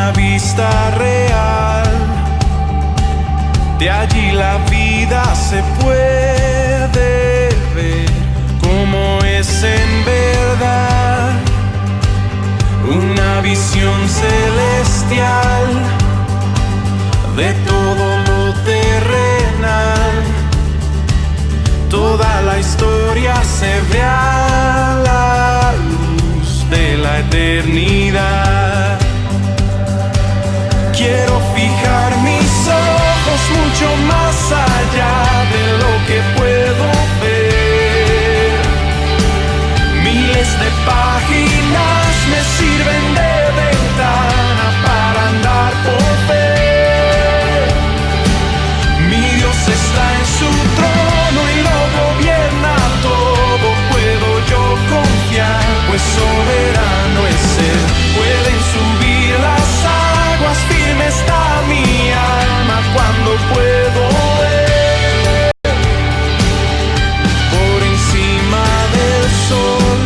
una vista real. De allí la vida se puede ver como es en verdad. Una visión celestial de todo lo terrenal. Toda la historia se ve a la luz de la eternidad. Quiero fijar mis ojos mucho más allá de lo que puedo ver. Miles de páginas me sirven de ventana para andar por fe. Mi Dios está en su trono y lo gobierna todo. Puedo yo confiar, pues soberano es Él. Pueden subir las aguas, firme está mi alma cuando puedo ver por encima del sol.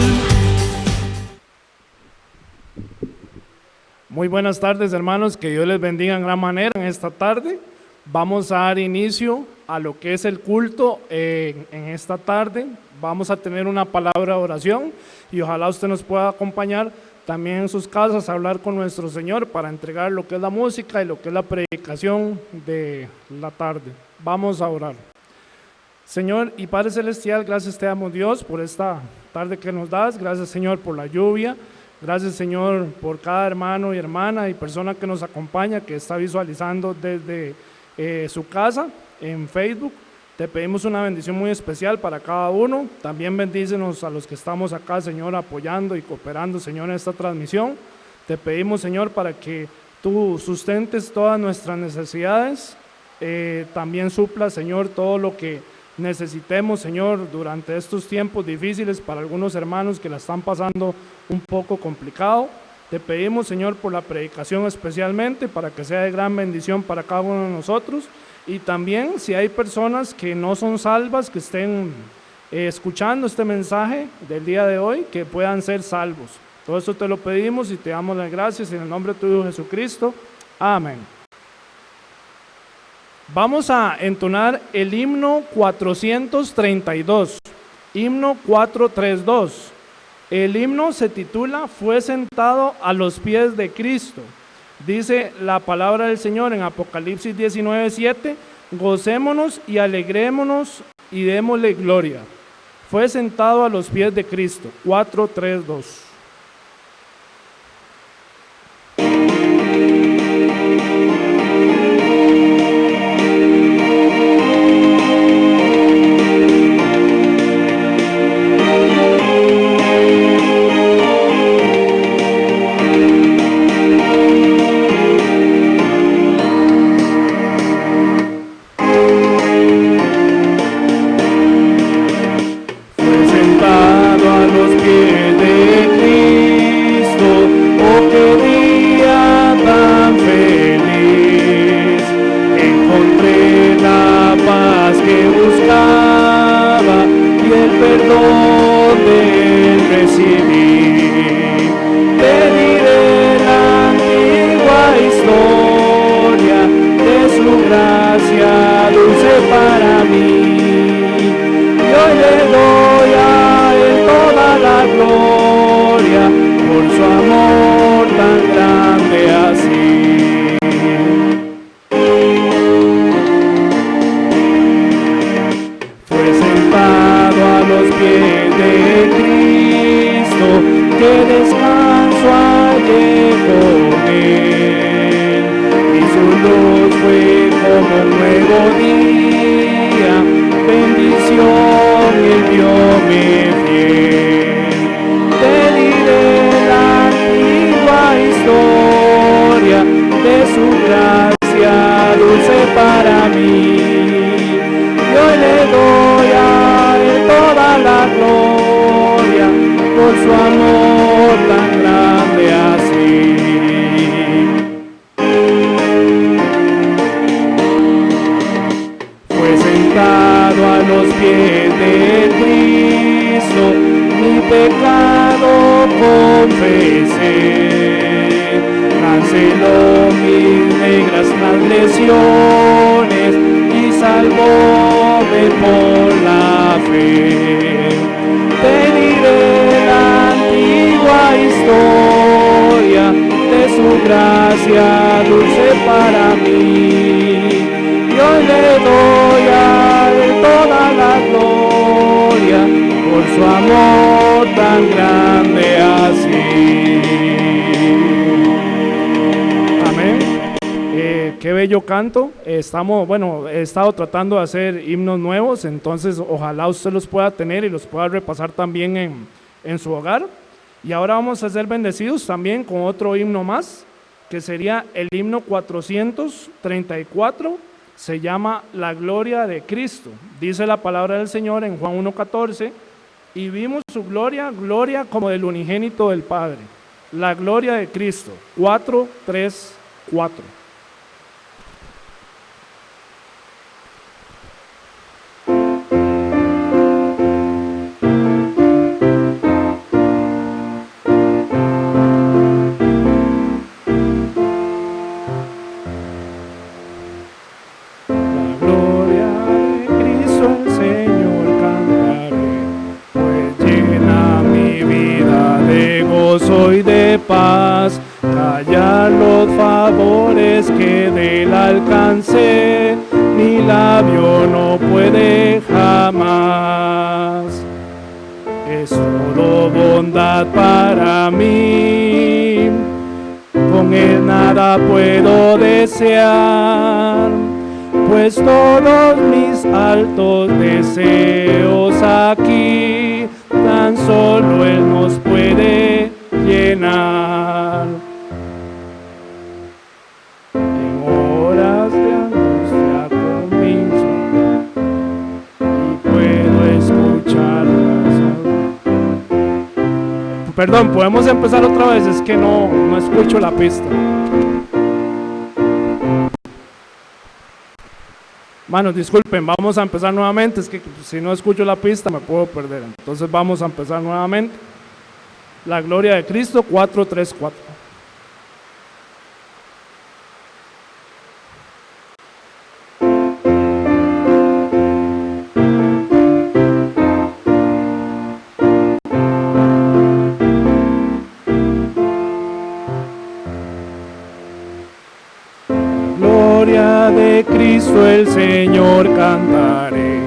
Muy buenas tardes, hermanos, que Dios les bendiga en gran manera en esta tarde. Vamos a dar inicio a lo que es el culto en esta tarde. Vamos a tener una palabra de oración y ojalá usted nos pueda acompañar también en sus casas a hablar con nuestro Señor para entregar lo que es la música y lo que es la predicación de la tarde. Vamos a orar. Señor y Padre Celestial, gracias te damos, Dios, por esta tarde que nos das. Gracias, Señor, por la lluvia. Gracias, Señor, por cada hermano y hermana y persona que nos acompaña, que está visualizando desde su casa en Facebook. Te pedimos una bendición muy especial para cada uno. También bendícenos a los que estamos acá, Señor, apoyando y cooperando, Señor, en esta transmisión. Te pedimos, Señor, para que tú sustentes todas nuestras necesidades. También supla, Señor, todo lo que necesitemos, Señor, durante estos tiempos difíciles para algunos hermanos que la están pasando un poco complicado. Te pedimos, Señor, por la predicación especialmente, para que sea de gran bendición para cada uno de nosotros. Y también si hay personas que no son salvas, que estén escuchando este mensaje del día de hoy, que puedan ser salvos. Todo esto te lo pedimos y te damos las gracias en el nombre de tu Hijo Jesucristo. Amén. Vamos a entonar el himno 432, himno 432. El himno se titula Fue sentado a los pies de Cristo. Dice la palabra del Señor en Apocalipsis 19:7, gocémonos y alegrémonos y démosle gloria. Fue sentado a los pies de Cristo. 432. canceló mis negras transgresiones y salvóme por la fe. Te diré la antigua historia de su gracia dulce para mí. Yo le doy a él toda la gloria por su amor tan grande así. Amén. Qué bello canto. He estado tratando de hacer himnos nuevos, entonces ojalá usted los pueda tener y los pueda repasar también en su hogar. Y ahora vamos a ser bendecidos también con otro himno más, que sería el himno 434, se llama La Gloria de Cristo. Dice la palabra del Señor en Juan 1:14, y vimos su gloria, gloria como del unigénito del Padre. La gloria de Cristo, 4:3-4. Soy de paz, callar los favores que de él alcancé, mi labio no puede jamás. Es todo bondad para mí, con él nada puedo desear, pues todos mis altos deseos aquí, tan solo él nos puede llenar. En horas de angustia comienzo y puedo escucharlas. Perdón, podemos empezar otra vez, es que no escucho la pista. Manos, disculpen, vamos a empezar nuevamente, es que si no escucho la pista me puedo perder. Entonces vamos a empezar nuevamente. La gloria de Cristo, 4:3-4. Gloria de Cristo el Señor cantaré,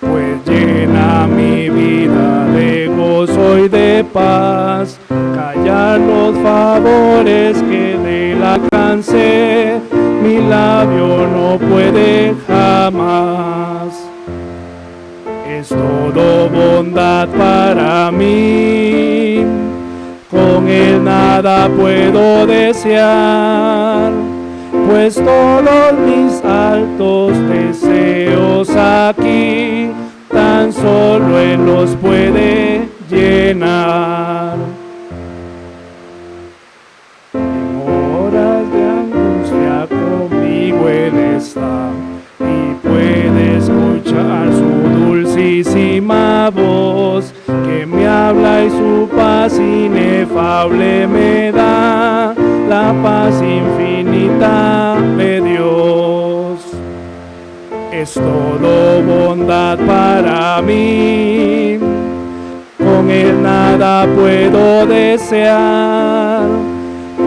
pues llena mi vida de gozo y de paz, callar los favores que de él alcancé, mi labio no puede jamás. Es todo bondad para mí, con él nada puedo desear, pues todos mis altos deseos aquí, tan solo él los puede llenar. En horas de angustia conmigo él está, y puede escuchar su dulcísima voz, que me habla y su paz inefable me da, la paz infinita de Dios. Es todo bondad para mí, con él nada puedo desear,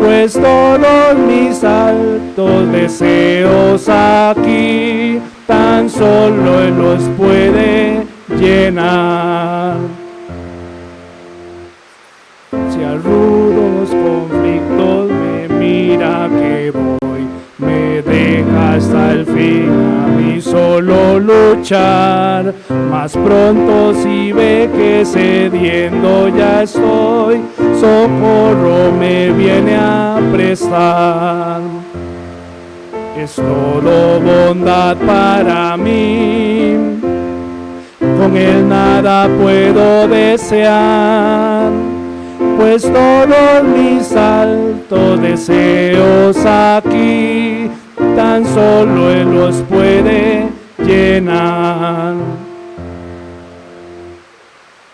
pues todos mis altos deseos aquí, tan solo él los puede llenar. Si a rudos conflictos me mira que voy, me deja hasta el fin a mí solo luchar, más pronto si ve que cediendo ya estoy, socorro me viene a prestar. Es todo bondad para mí, con él nada puedo desear, pues todos mis altos deseos aquí, tan solo él los puede llenar.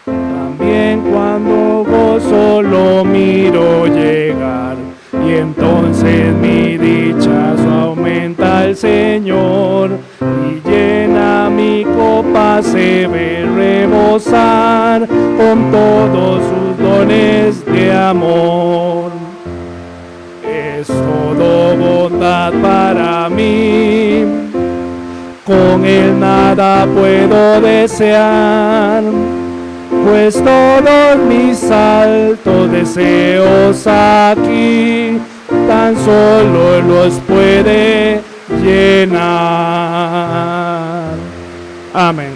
También cuando gozo lo miro llegar, y en entonces mi dichazo aumenta el Señor y llena mi copa, se ve rebosar con todos sus dones de amor. Es todo bondad para mí, con él nada puedo desear, pues todos mis altos deseos aquí tan solo los puede llenar. Amén.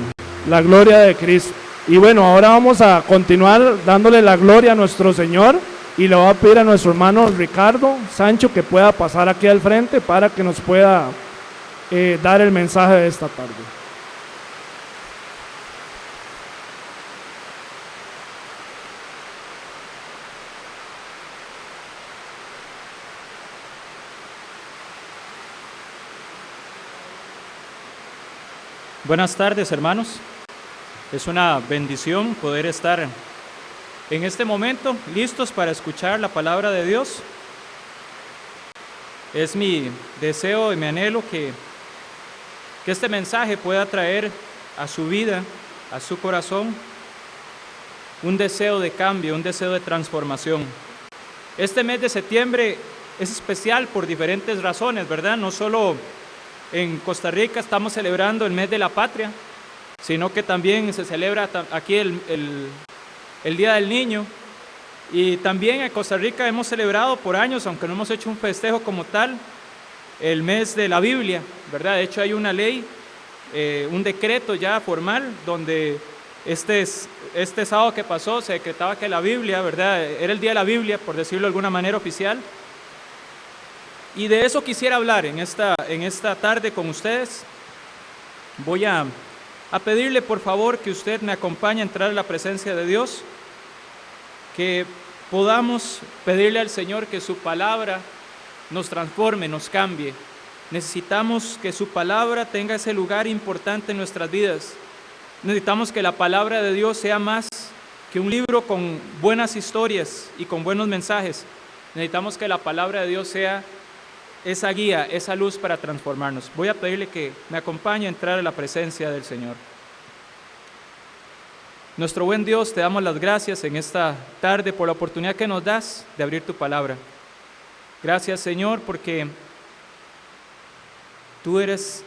La gloria de Cristo. Y bueno, ahora vamos a continuar dándole la gloria a nuestro Señor, y le voy a pedir a nuestro hermano Ricardo Sancho que pueda pasar aquí al frente para que nos pueda dar el mensaje de esta tarde. Buenas tardes, hermanos. Es una bendición poder estar en este momento listos para escuchar la palabra de Dios. Es mi deseo y mi anhelo que este mensaje pueda traer a su vida, a su corazón, un deseo de cambio, un deseo de transformación. Este mes de septiembre es especial por diferentes razones, ¿verdad? No solo en Costa Rica estamos celebrando el mes de la patria, sino que también se celebra aquí el Día del Niño. Y también en Costa Rica hemos celebrado por años, aunque no hemos hecho un festejo como tal, el mes de la Biblia, ¿verdad? De hecho hay una ley, un decreto ya formal, donde este sábado que pasó se decretaba que la Biblia, ¿verdad? Era el Día de la Biblia, por decirlo de alguna manera oficial. Y de eso quisiera hablar en esta tarde con ustedes. Voy a pedirle por favor que usted me acompañe a entrar en la presencia de Dios, que podamos pedirle al Señor que su palabra nos transforme, nos cambie. Necesitamos que su palabra tenga ese lugar importante en nuestras vidas. Necesitamos que la palabra de Dios sea más que un libro con buenas historias y con buenos mensajes. Necesitamos que la palabra de Dios sea esa guía, esa luz para transformarnos. Voy a pedirle que me acompañe a entrar a la presencia del Señor. Nuestro buen Dios, te damos las gracias en esta tarde por la oportunidad que nos das de abrir tu palabra. Gracias, Señor, porque tú eres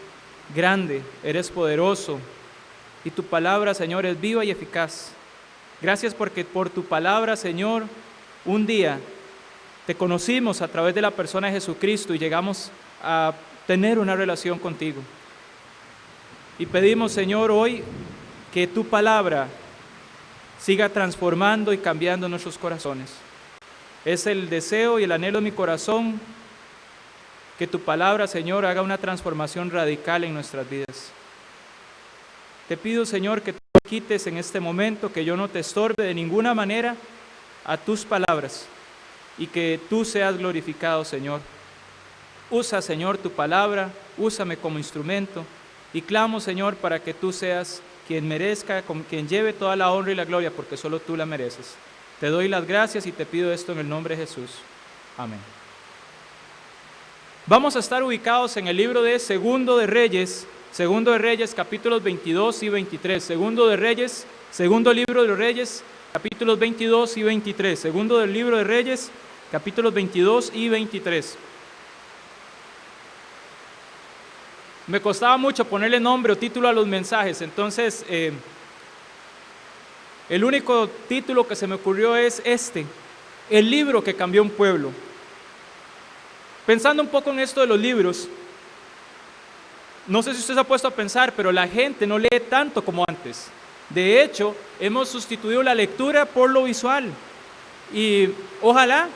grande, eres poderoso, y tu palabra, Señor, es viva y eficaz. Gracias porque por tu palabra, Señor, un día te conocimos a través de la persona de Jesucristo y llegamos a tener una relación contigo. Y pedimos, Señor, hoy que tu palabra siga transformando y cambiando nuestros corazones. Es el deseo y el anhelo de mi corazón que tu palabra, Señor, haga una transformación radical en nuestras vidas. Te pido, Señor, que tú quites en este momento, que yo no te estorbe de ninguna manera a tus palabras, y que tú seas glorificado, Señor. Usa, Señor, tu palabra, úsame como instrumento, y clamo, Señor, para que tú seas quien merezca, quien lleve toda la honra y la gloria, porque solo tú la mereces. Te doy las gracias y te pido esto en el nombre de Jesús. Amén. Vamos a estar ubicados en el libro de Segundo de Reyes, capítulos 22 y 23. Segundo libro de los Reyes, capítulos 22 y 23. Segundo del libro de Reyes, capítulos 22 y 23. Me costaba mucho ponerle nombre o título a los mensajes, entonces el único título que se me ocurrió es el libro que cambió un pueblo. Pensando un poco en esto de los libros, no sé si usted se ha puesto a pensar, pero la gente no lee tanto como antes. De hecho, hemos sustituido la lectura por lo visual. Y ojalá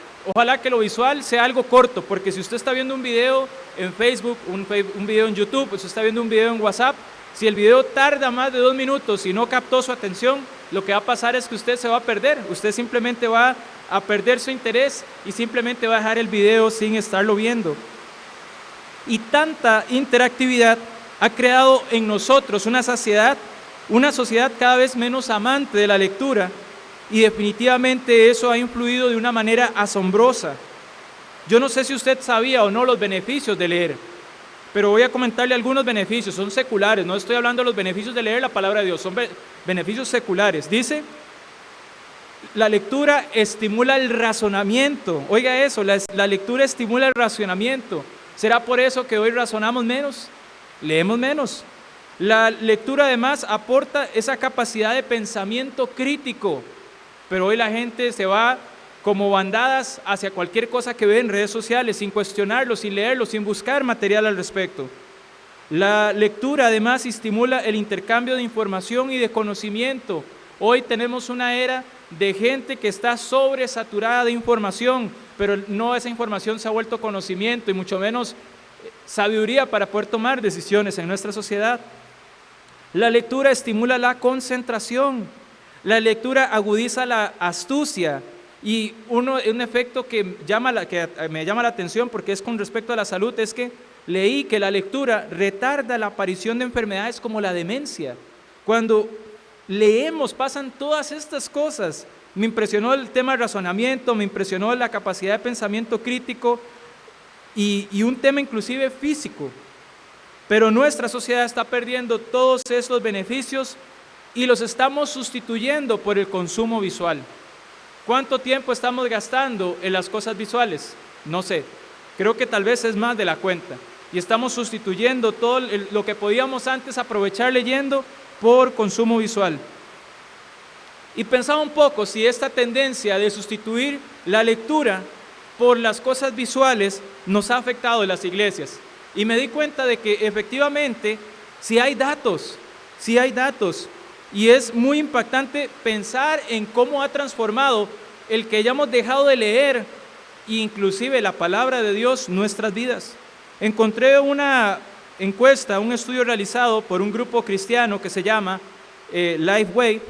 que lo visual sea algo corto, porque si usted está viendo un video en Facebook, un video en YouTube, si usted está viendo un video en WhatsApp, si el video tarda más de 2 minutos y no captó su atención, lo que va a pasar es que usted se va a perder. Usted simplemente va a perder su interés y simplemente va a dejar el video sin estarlo viendo. Y tanta interactividad ha creado en nosotros una sociedad cada vez menos amante de la lectura, y definitivamente eso ha influido de una manera asombrosa. Yo no sé si usted sabía o no los beneficios de leer, pero voy a comentarle algunos beneficios, son seculares, no estoy hablando de los beneficios de leer la palabra de Dios, son beneficios seculares. Dice, la lectura estimula el razonamiento. Oiga eso, la lectura estimula el razonamiento. ¿Será por eso que hoy razonamos menos? Leemos menos. La lectura además aporta esa capacidad de pensamiento crítico, pero hoy la gente se va como bandadas hacia cualquier cosa que ve en redes sociales, sin cuestionarlo, sin leerlo, sin buscar material al respecto. La lectura además estimula el intercambio de información y de conocimiento. Hoy tenemos una era de gente que está sobresaturada de información, pero no esa información se ha vuelto conocimiento y mucho menos sabiduría para poder tomar decisiones en nuestra sociedad. La lectura estimula la concentración, la lectura agudiza la astucia y un efecto que me llama la atención porque es con respecto a la salud es que leí que la lectura retarda la aparición de enfermedades como la demencia. Cuando leemos pasan todas estas cosas. Me impresionó el tema del razonamiento, me impresionó la capacidad de pensamiento crítico y un tema inclusive físico. Pero nuestra sociedad está perdiendo todos esos beneficios y los estamos sustituyendo por el consumo visual. ¿Cuánto tiempo estamos gastando en las cosas visuales? No sé, creo que tal vez es más de la cuenta. Y estamos sustituyendo todo lo que podíamos antes aprovechar leyendo por consumo visual. Y pensaba un poco si esta tendencia de sustituir la lectura por las cosas visuales nos ha afectado en las iglesias. Y me di cuenta de que efectivamente sí hay datos, y es muy impactante pensar en cómo ha transformado el que hayamos dejado de leer, inclusive la palabra de Dios, nuestras vidas. Encontré una encuesta, un estudio realizado por un grupo cristiano que se llama Lifeway.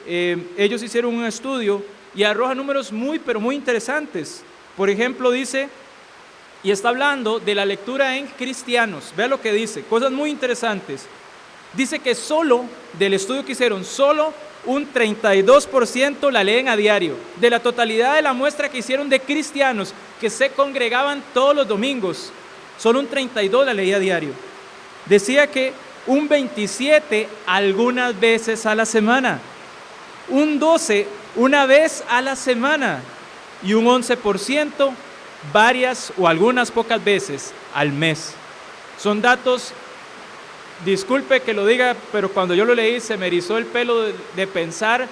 Ellos hicieron un estudio y arroja números pero muy interesantes. Por ejemplo, dice, y está hablando de la lectura en cristianos. Vea lo que dice, cosas muy interesantes. Dice que del estudio que hicieron, solo un 32% la leen a diario. De la totalidad de la muestra que hicieron de cristianos que se congregaban todos los domingos, solo un 32% la leía a diario. Decía que un 27% algunas veces a la semana, un 12% una vez a la semana y un 11% varias o algunas pocas veces al mes. Son datos, disculpe que lo diga, pero cuando yo lo leí se me erizó el pelo de pensar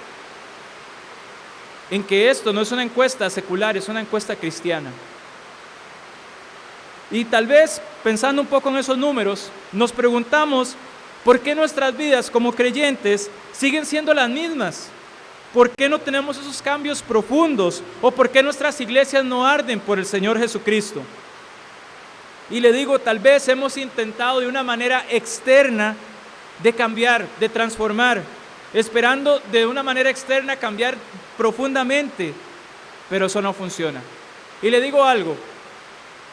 en que esto no es una encuesta secular, es una encuesta cristiana. Y tal vez pensando un poco en esos números, nos preguntamos por qué nuestras vidas como creyentes siguen siendo las mismas. ¿Por qué no tenemos esos cambios profundos? ¿O por qué nuestras iglesias no arden por el Señor Jesucristo? Y le digo, tal vez hemos intentado de una manera externa de cambiar, de transformar, esperando de una manera externa cambiar profundamente, pero eso no funciona. Y le digo algo,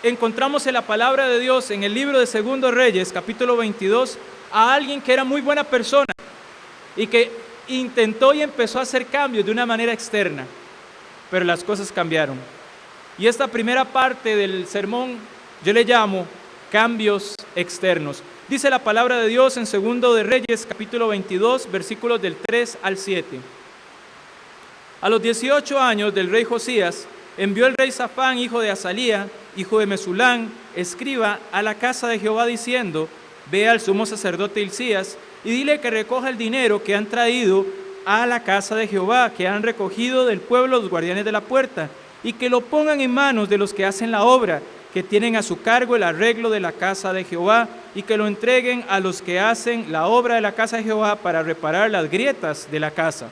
encontramos en la palabra de Dios, en el libro de 2 Reyes, capítulo 22, a alguien que era muy buena persona y que intentó y empezó a hacer cambios de una manera externa, pero las cosas cambiaron. Y esta primera parte del sermón yo le llamo cambios externos. Dice la palabra de Dios en 2 de Reyes, capítulo 22, versículos del 3 al 7. A los 18 años del rey Josías, envió el rey Safán, hijo de Azalía, hijo de Mesulán, escriba, a la casa de Jehová diciendo: ve al sumo sacerdote Hilcías y dile que recoja el dinero que han traído a la casa de Jehová, que han recogido del pueblo los guardianes de la puerta, y que lo pongan en manos de los que hacen la obra, que tienen a su cargo el arreglo de la casa de Jehová, y que lo entreguen a los que hacen la obra de la casa de Jehová para reparar las grietas de la casa,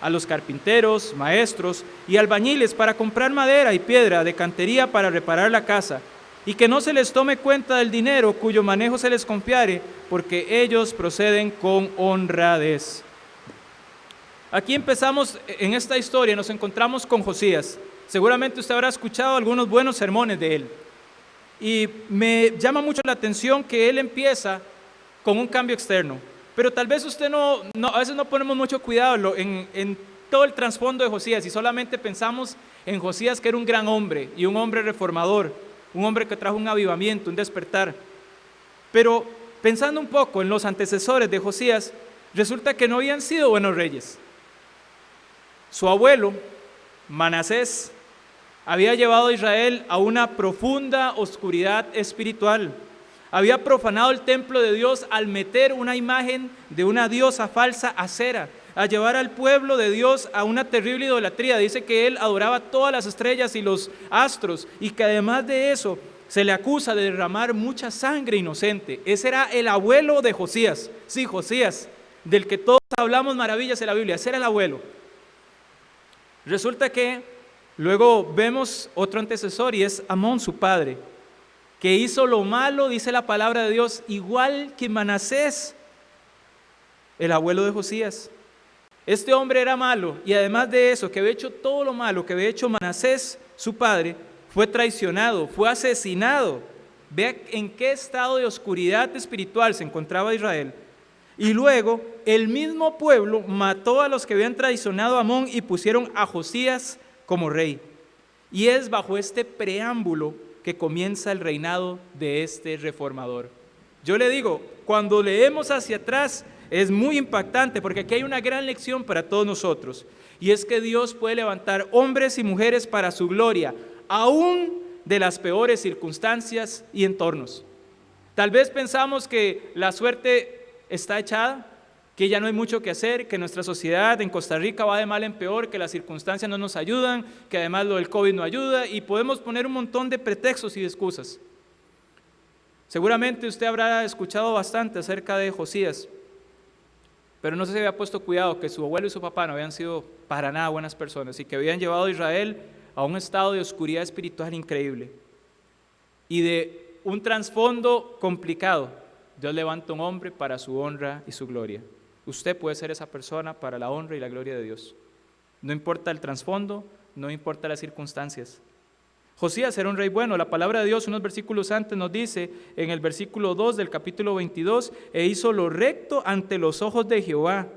a los carpinteros, maestros y albañiles para comprar madera y piedra de cantería para reparar la casa, y que no se les tome cuenta del dinero cuyo manejo se les confiare, porque ellos proceden con honradez. Aquí empezamos en esta historia, nos encontramos con Josías. Seguramente usted habrá escuchado algunos buenos sermones de él. Y me llama mucho la atención que él empieza con un cambio externo. Pero tal vez usted a veces no ponemos mucho cuidado en todo el trasfondo de Josías y solamente pensamos en Josías, que era un gran hombre y un hombre reformador, un hombre que trajo un avivamiento, un despertar. Pero pensando un poco en los antecesores de Josías, resulta que no habían sido buenos reyes. Su abuelo, Manasés, había llevado a Israel a una profunda oscuridad espiritual. Había profanado el templo de Dios al meter una imagen de una diosa falsa, Acera, a llevar al pueblo de Dios a una terrible idolatría. Dice que él adoraba todas las estrellas y los astros, y que además de eso se le acusa de derramar mucha sangre inocente. Ese era el abuelo de Josías. Sí, Josías, del que todos hablamos maravillas en la Biblia. Ese era el abuelo. Resulta que luego vemos otro antecesor, y es Amón, su padre, que hizo lo malo, dice la palabra de Dios, igual que Manasés, el abuelo de Josías. Este hombre era malo, y además de eso, que había hecho todo lo malo que había hecho Manasés, su padre, fue traicionado, fue asesinado. Vea en qué estado de oscuridad espiritual se encontraba Israel. Y luego el mismo pueblo mató a los que habían traicionado a Amón y pusieron a Josías como rey. Y es bajo este preámbulo que comienza el reinado de este reformador. Yo le digo, cuando leemos hacia atrás es muy impactante, porque aquí hay una gran lección para todos nosotros, y es que Dios puede levantar hombres y mujeres para su gloria, aún de las peores circunstancias y entornos. Tal vez pensamos que la suerte está echada, que ya no hay mucho que hacer, que nuestra sociedad en Costa Rica va de mal en peor, que las circunstancias no nos ayudan, que además lo del COVID no ayuda, y podemos poner un montón de pretextos y de excusas. Seguramente usted habrá escuchado bastante acerca de Josías, pero no sé si había puesto cuidado que su abuelo y su papá no habían sido para nada buenas personas y que habían llevado a Israel a un estado de oscuridad espiritual increíble y de un trasfondo complicado. Dios levanta un hombre para su honra y su gloria. Usted puede ser esa persona para la honra y la gloria de Dios. No importa el trasfondo, no importa las circunstancias. Josías era un rey bueno. La palabra de Dios, unos versículos antes, nos dice en el versículo 2 del capítulo 22, e hizo lo recto ante los ojos de Jehová,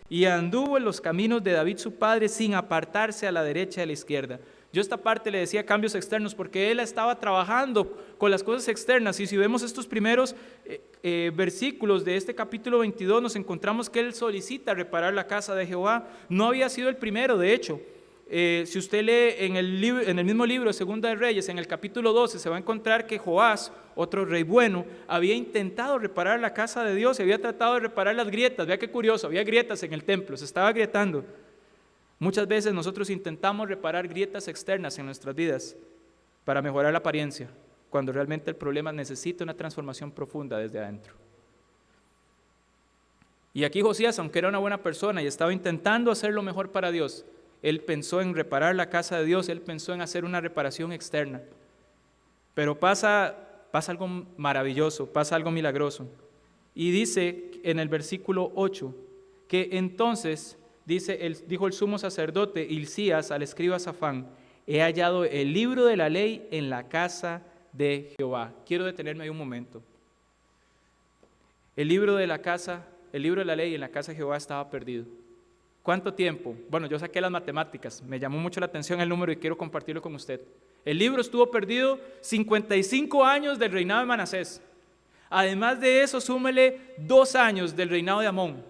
y anduvo en los caminos de David su padre, sin apartarse a la derecha y a la izquierda. Yo esta parte le decía cambios externos, porque él estaba trabajando con las cosas externas, y si vemos estos primeros versículos de este capítulo 22, nos encontramos que él solicita reparar la casa de Jehová. No había sido el primero, de hecho. Si usted lee en el mismo libro de Segunda de Reyes, en el capítulo 12, se va a encontrar que Joás, otro rey bueno, había intentado reparar la casa de Dios, había tratado de reparar las grietas. Vea qué curioso, había grietas en el templo, se estaba agrietando. Muchas veces nosotros intentamos reparar grietas externas en nuestras vidas para mejorar la apariencia, cuando realmente el problema necesita una transformación profunda desde adentro. Y aquí Josías, aunque era una buena persona y estaba intentando hacer lo mejor para Dios, él pensó en reparar la casa de Dios, él pensó en hacer una reparación externa. Pero pasa algo maravilloso, pasa algo milagroso. Y dice en el versículo 8, que entonces, dijo el sumo sacerdote Hilcías al escriba Safán, he hallado el libro de la ley en la casa de Jehová. Quiero detenerme ahí un momento. El libro de la ley en la casa de Jehová estaba perdido. ¿Cuánto tiempo? Bueno, yo saqué las matemáticas, me llamó mucho la atención el número y quiero compartirlo con usted. El libro estuvo perdido 55 años del reinado de Manasés. Además de eso, súmele 2 años del reinado de Amón.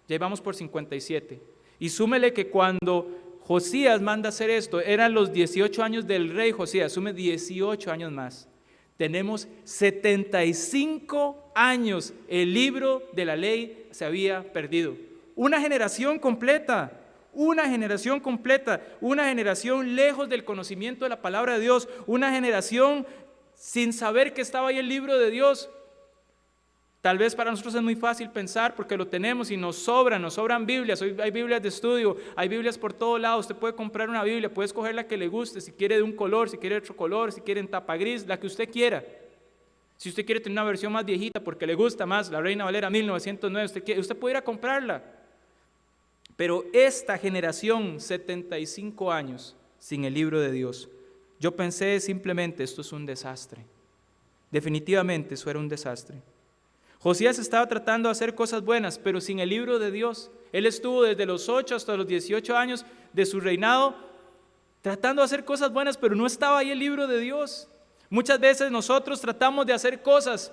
Ya vamos por 57. Y súmele que cuando Josías manda hacer esto, eran los 18 años del rey Josías, sume 18 años más. Tenemos 75 años, el libro de la ley se había perdido. Una generación completa, una generación lejos del conocimiento de la palabra de Dios, una generación sin saber que estaba ahí el libro de Dios. Tal vez para nosotros es muy fácil pensar porque lo tenemos y nos sobran Biblias. Hoy hay Biblias de estudio, hay Biblias por todos lados. Usted puede comprar una Biblia, puede escoger la que le guste, si quiere de un color, si quiere de otro color, si quiere en tapa gris, la que usted quiera. Si usted quiere tener una versión más viejita porque le gusta más, la Reina Valera 1909, usted puede ir a comprarla. Pero esta generación, 75 años sin el libro de Dios, yo pensé simplemente, esto es un desastre. Definitivamente eso era un desastre. Josías estaba tratando de hacer cosas buenas, pero sin el libro de Dios, Él estuvo desde los 8 hasta los 18 años de su reinado tratando de hacer cosas buenas, pero no estaba ahí el libro de Dios. Muchas veces nosotros tratamos de hacer cosas,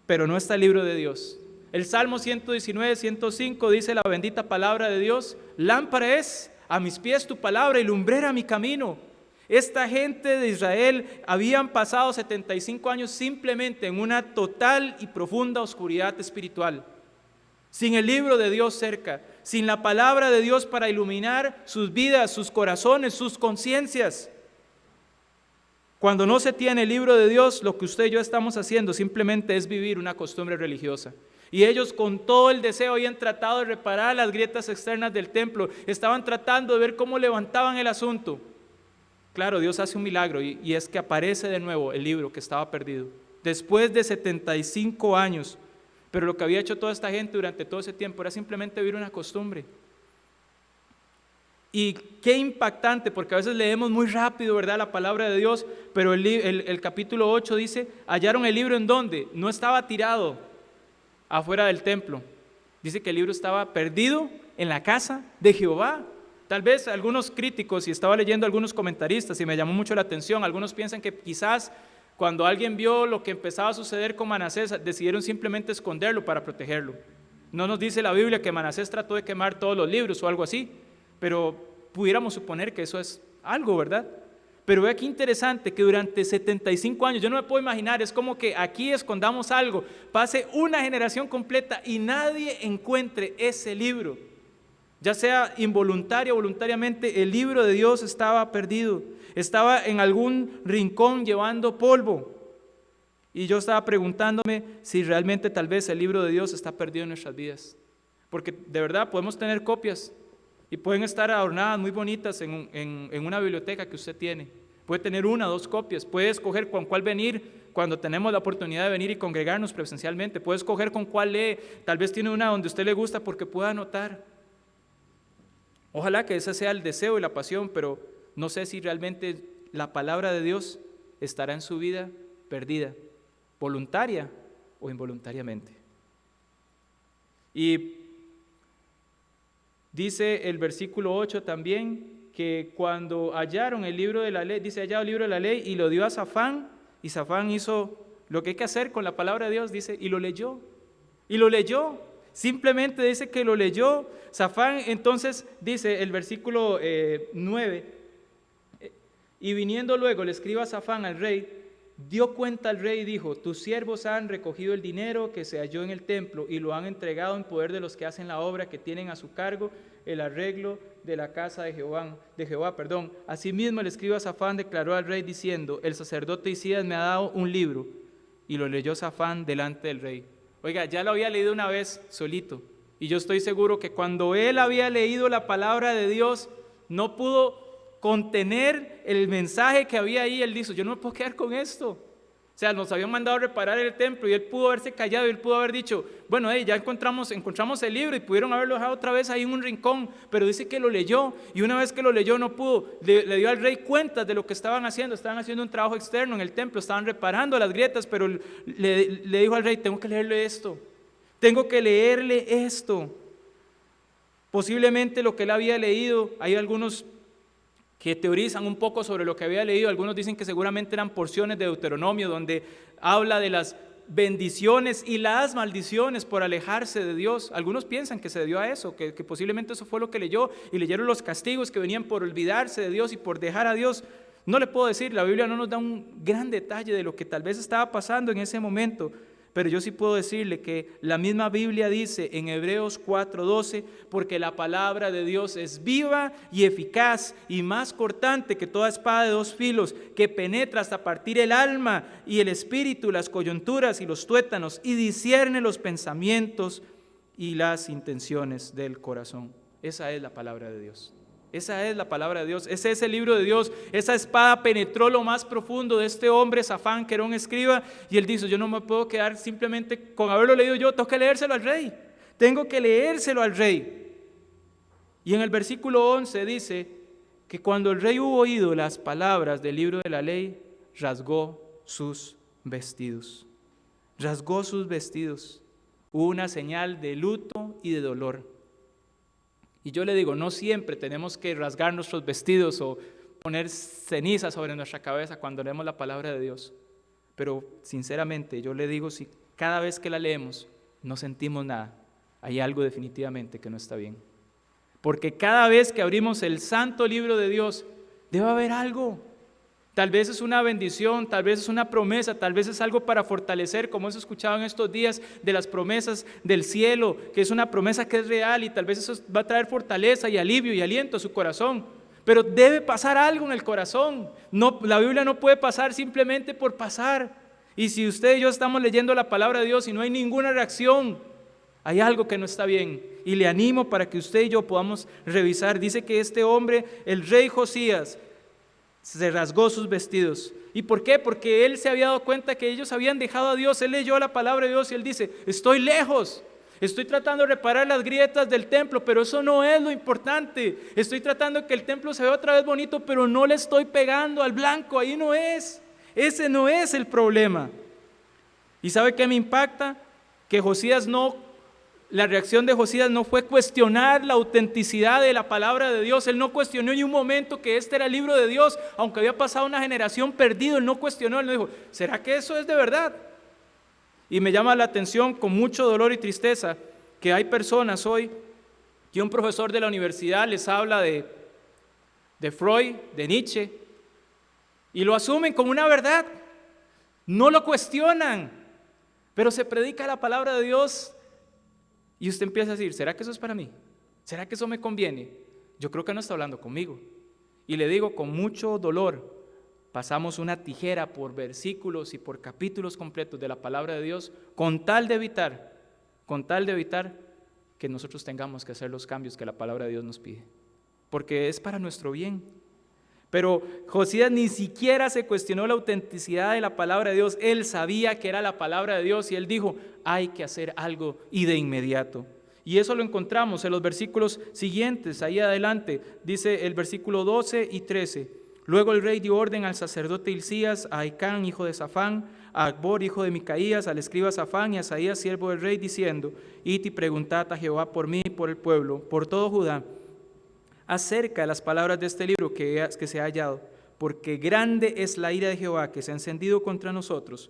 pero no está el libro de Dios. El Salmo 119, 105 dice la bendita palabra de Dios: lámpara es a mis pies tu palabra y lumbrera mi camino. Esta gente de Israel habían pasado 75 años simplemente en una total y profunda oscuridad espiritual, sin el libro de Dios cerca, sin la palabra de Dios para iluminar sus vidas, sus corazones, sus conciencias. Cuando no se tiene el libro de Dios, lo que usted y yo estamos haciendo simplemente es vivir una costumbre religiosa. Y ellos con todo el deseo habían tratado de reparar las grietas externas del templo, estaban tratando de ver cómo levantaban el asunto. Claro, Dios hace un milagro y es que aparece de nuevo el libro que estaba perdido, después de 75 años. Pero lo que había hecho toda esta gente durante todo ese tiempo era simplemente vivir una costumbre. Y qué impactante, porque a veces leemos muy rápido, ¿verdad?, la palabra de Dios, pero el capítulo 8 dice: hallaron el libro ¿en dónde? No estaba tirado afuera del templo. Dice que el libro estaba perdido en la casa de Jehová. Tal vez algunos críticos, y estaba leyendo algunos comentaristas y me llamó mucho la atención, algunos piensan que quizás cuando alguien vio lo que empezaba a suceder con Manasés, decidieron simplemente esconderlo para protegerlo. No nos dice la Biblia que Manasés trató de quemar todos los libros o algo así, pero pudiéramos suponer que eso es algo, ¿verdad? Pero vea qué interesante que durante 75 años, yo no me puedo imaginar, es como que aquí escondamos algo, pase una generación completa y nadie encuentre ese libro. Ya sea involuntaria o voluntariamente, el libro de Dios estaba perdido, estaba en algún rincón llevando polvo. Y yo estaba preguntándome si realmente tal vez el libro de Dios está perdido en nuestras vidas. Porque de verdad podemos tener copias y pueden estar adornadas muy bonitas en una biblioteca que usted tiene. Puede tener 1 o 2 copias, puede escoger con cuál venir cuando tenemos la oportunidad de venir y congregarnos presencialmente, puede escoger con cuál lee, tal vez tiene una donde a usted le gusta porque pueda anotar. Ojalá que ese sea el deseo y la pasión, pero no sé si realmente la palabra de Dios estará en su vida perdida, voluntaria o involuntariamente. Y dice el versículo 8 también que cuando hallaron el libro de la ley, dice: hallado el libro de la ley, y lo dio a Safán, y Safán hizo lo que hay que hacer con la palabra de Dios, dice, y lo leyó. Simplemente dice que lo leyó. Safán, entonces, dice el versículo 9, y viniendo luego el escriba Safán al rey, dio cuenta al rey y dijo: tus siervos han recogido el dinero que se halló en el templo y lo han entregado en poder de los que hacen la obra, que tienen a su cargo el arreglo de la casa de Jehová. Asimismo el escriba Safán declaró al rey diciendo: el sacerdote Hisías me ha dado un libro. Y lo leyó Safán delante del rey. Oiga, ya lo había leído una vez solito, y yo estoy seguro que cuando él había leído la palabra de Dios, no pudo contener el mensaje que había ahí. Él dijo: yo no me puedo quedar con esto. O sea, nos habían mandado a reparar el templo, y él pudo haberse callado, y él pudo haber dicho: bueno, ya encontramos el libro, y pudieron haberlo dejado otra vez ahí en un rincón, pero dice que lo leyó, y una vez que lo leyó no pudo, le dio al rey cuentas de lo que estaban haciendo un trabajo externo en el templo, estaban reparando las grietas, pero le dijo al rey: tengo que leerle esto. Posiblemente lo que él había leído, hay algunos que teorizan un poco sobre lo que había leído. Algunos dicen que seguramente eran porciones de Deuteronomio donde habla de las bendiciones y las maldiciones por alejarse de Dios. Algunos piensan que se debió a eso, que posiblemente eso fue lo que leyó, y leyeron los castigos que venían por olvidarse de Dios y por dejar a Dios. No le puedo decir, la Biblia no nos da un gran detalle de lo que tal vez estaba pasando en ese momento, pero yo sí puedo decirle que la misma Biblia dice en Hebreos 4:12: porque la palabra de Dios es viva y eficaz y más cortante que toda espada de 2 filos, que penetra hasta partir el alma y el espíritu, las coyunturas y los tuétanos, y discierne los pensamientos y las intenciones del corazón. Esa es la palabra de Dios. Esa es la palabra de Dios, ese es el libro de Dios. Esa espada penetró lo más profundo de este hombre, Safán, que era un escriba, y él dice: yo no me puedo quedar simplemente con haberlo leído yo, tengo que leérselo al rey. Y en el versículo 11 dice que cuando el rey hubo oído las palabras del libro de la ley, rasgó sus vestidos. Hubo una señal de luto y de dolor. Y yo le digo, no siempre tenemos que rasgar nuestros vestidos o poner cenizas sobre nuestra cabeza cuando leemos la palabra de Dios. Pero sinceramente yo le digo, si cada vez que la leemos no sentimos nada, hay algo definitivamente que no está bien. Porque cada vez que abrimos el santo libro de Dios, debe haber algo. Tal vez es una bendición, tal vez es una promesa, tal vez es algo para fortalecer, como hemos escuchado en estos días de las promesas del cielo, que es una promesa que es real y tal vez eso va a traer fortaleza y alivio y aliento a su corazón. Pero debe pasar algo en el corazón. No, la Biblia no puede pasar simplemente por pasar. Y si usted y yo estamos leyendo la palabra de Dios y no hay ninguna reacción, hay algo que no está bien. Y le animo para que usted y yo podamos revisar. Dice que este hombre, el rey Josías, se rasgó sus vestidos. ¿Y por qué? Porque él se había dado cuenta que ellos habían dejado a Dios. Él leyó la palabra de Dios y él dice, estoy lejos. Estoy tratando de reparar las grietas del templo, pero eso no es lo importante. Estoy tratando de que el templo se vea otra vez bonito, pero no le estoy pegando al blanco. Ahí no es. Ese no es el problema. ¿Y sabe qué me impacta? Que la reacción de Josías no fue cuestionar la autenticidad de la palabra de Dios. Él no cuestionó ni un momento que este era el libro de Dios, aunque había pasado una generación perdido. Él no cuestionó, él no dijo, ¿será que eso es de verdad? Y me llama la atención con mucho dolor y tristeza que hay personas hoy que un profesor de la universidad les habla de Freud, de Nietzsche, y lo asumen como una verdad, no lo cuestionan, pero se predica la palabra de Dios y usted empieza a decir, ¿será que eso es para mí? ¿Será que eso me conviene? Yo creo que no está hablando conmigo. Y le digo con mucho dolor, pasamos una tijera por versículos y por capítulos completos de la palabra de Dios con tal de evitar que nosotros tengamos que hacer los cambios que la palabra de Dios nos pide, porque es para nuestro bien. Pero Josías ni siquiera se cuestionó la autenticidad de la palabra de Dios. Él sabía que era la palabra de Dios y él dijo, hay que hacer algo y de inmediato. Y eso lo encontramos en los versículos siguientes, ahí adelante, dice el versículo 12 y 13. Luego el rey dio orden al sacerdote Hilcías, a Ahicam, hijo de Safán, a Acbor, hijo de Micaías, al escriba Safán y a Asaías, siervo del rey, diciendo, id y preguntad a Jehová por mí y por el pueblo, por todo Judá, acerca de las palabras de este libro que se ha hallado, porque grande es la ira de Jehová que se ha encendido contra nosotros,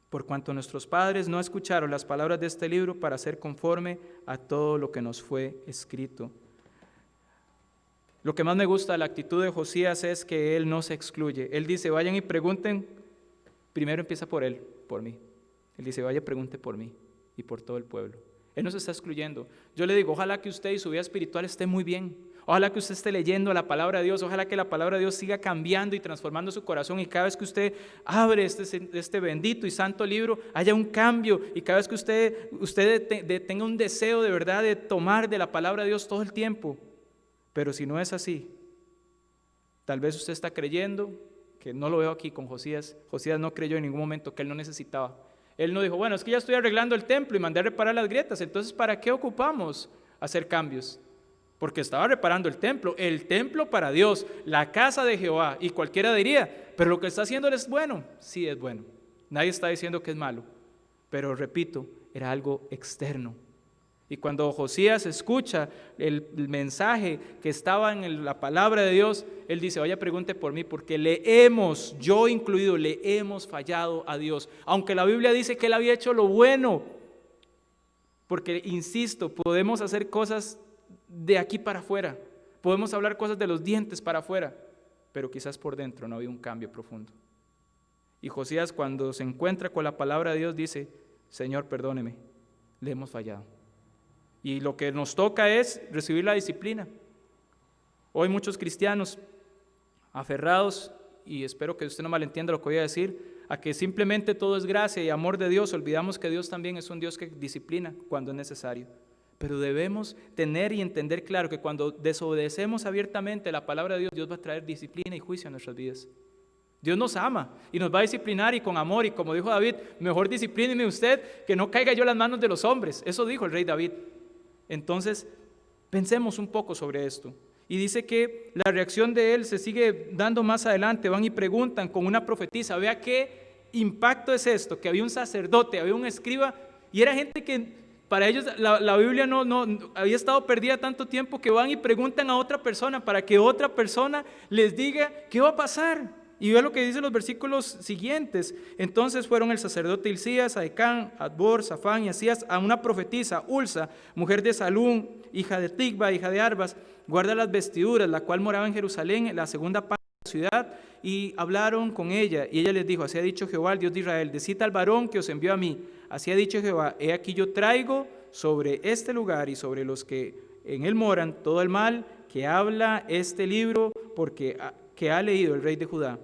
por cuanto nuestros padres no escucharon las palabras de este libro para hacer conforme a todo lo que nos fue escrito. Lo que más me gusta de la actitud de Josías es que él no se excluye. Él dice, vayan y pregunten, primero empieza por él, por mí. Él dice, vaya, pregunte por mí y por todo el pueblo. Él no se está excluyendo. Yo le digo, ojalá que usted y su vida espiritual esté muy bien. Ojalá que usted esté leyendo la palabra de Dios. Ojalá que la palabra de Dios siga cambiando y transformando su corazón. Y cada vez que usted abre este bendito y santo libro, haya un cambio. Y cada vez que usted tenga un deseo de verdad de tomar de la palabra de Dios todo el tiempo. Pero si no es así, tal vez usted está creyendo, que no lo veo aquí con Josías. Josías no creyó en ningún momento que él no necesitaba. Él no dijo, bueno, es que ya estoy arreglando el templo y mandé a reparar las grietas, entonces ¿para qué ocupamos hacer cambios? Porque estaba reparando el templo para Dios, la casa de Jehová, y cualquiera diría, pero lo que está haciendo es bueno. Sí, es bueno. Nadie está diciendo que es malo, pero repito, era algo externo. Y cuando Josías escucha el mensaje que estaba en la palabra de Dios, él dice, vaya, pregunte por mí, porque yo incluido, le hemos fallado a Dios. Aunque la Biblia dice que él había hecho lo bueno, porque, insisto, podemos hacer cosas de aquí para afuera, podemos hablar cosas de los dientes para afuera, pero quizás por dentro no había un cambio profundo. Y Josías, cuando se encuentra con la palabra de Dios, dice, Señor, perdóneme, le hemos fallado. Y lo que nos toca es recibir la disciplina. Hoy muchos cristianos aferrados, y espero que usted no malentienda lo que voy a decir, a que simplemente todo es gracia y amor de Dios, olvidamos que Dios también es un Dios que disciplina cuando es necesario. Pero debemos tener y entender claro que cuando desobedecemos abiertamente la palabra de Dios, Dios va a traer disciplina y juicio a nuestras vidas. Dios nos ama y nos va a disciplinar y con amor, y como dijo David, mejor disciplíneme usted que no caiga yo en las manos de los hombres. Eso dijo el rey David. Entonces, pensemos un poco sobre esto. Y dice que la reacción de él se sigue dando más adelante. Van y preguntan con una profetisa. Vea qué impacto es esto, que había un sacerdote, había un escriba, y era gente que Para ellos la Biblia no había estado perdida tanto tiempo que van y preguntan a otra persona para que otra persona les diga qué va a pasar. Y ve lo que dicen los versículos siguientes. Entonces fueron el sacerdote Hilcías, Ahicam, Adbor, Safán y Asías a una profetisa, Ulsa, mujer de Salún, hija de Tigba, hija de Arbas, guarda las vestiduras, la cual moraba en Jerusalén, en la segunda parte de la ciudad, y hablaron con ella. Y ella les dijo: así ha dicho Jehová, el Dios de Israel, decid al varón que os envió a mí. Así ha dicho Jehová: he aquí yo traigo sobre este lugar y sobre los que en él moran todo el mal que habla este libro, porque que ha leído el rey de Judá.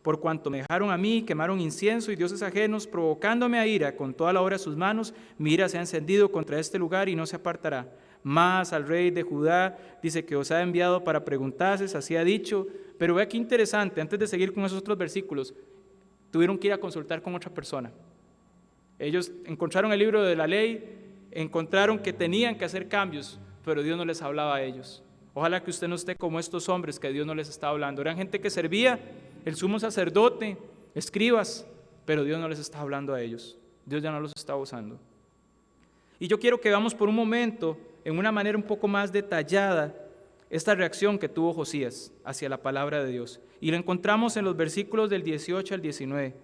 Por cuanto me dejaron a mí, quemaron incienso y dioses ajenos, provocándome a ira con toda la obra de sus manos, mi ira se ha encendido contra este lugar y no se apartará. Más al rey de Judá dice que os ha enviado para preguntarse, así ha dicho. Pero vea qué interesante, antes de seguir con esos otros versículos, tuvieron que ir a consultar con otra persona. Ellos encontraron el libro de la ley, encontraron que tenían que hacer cambios, pero Dios no les hablaba a ellos. Ojalá que usted no esté como estos hombres que Dios no les estaba hablando. Eran gente que servía, el sumo sacerdote, escribas, pero Dios no les está hablando a ellos. Dios ya no los está usando. Y yo quiero que veamos por un momento, en una manera un poco más detallada, esta reacción que tuvo Josías hacia la palabra de Dios. Y lo encontramos en los versículos del 18 al 19.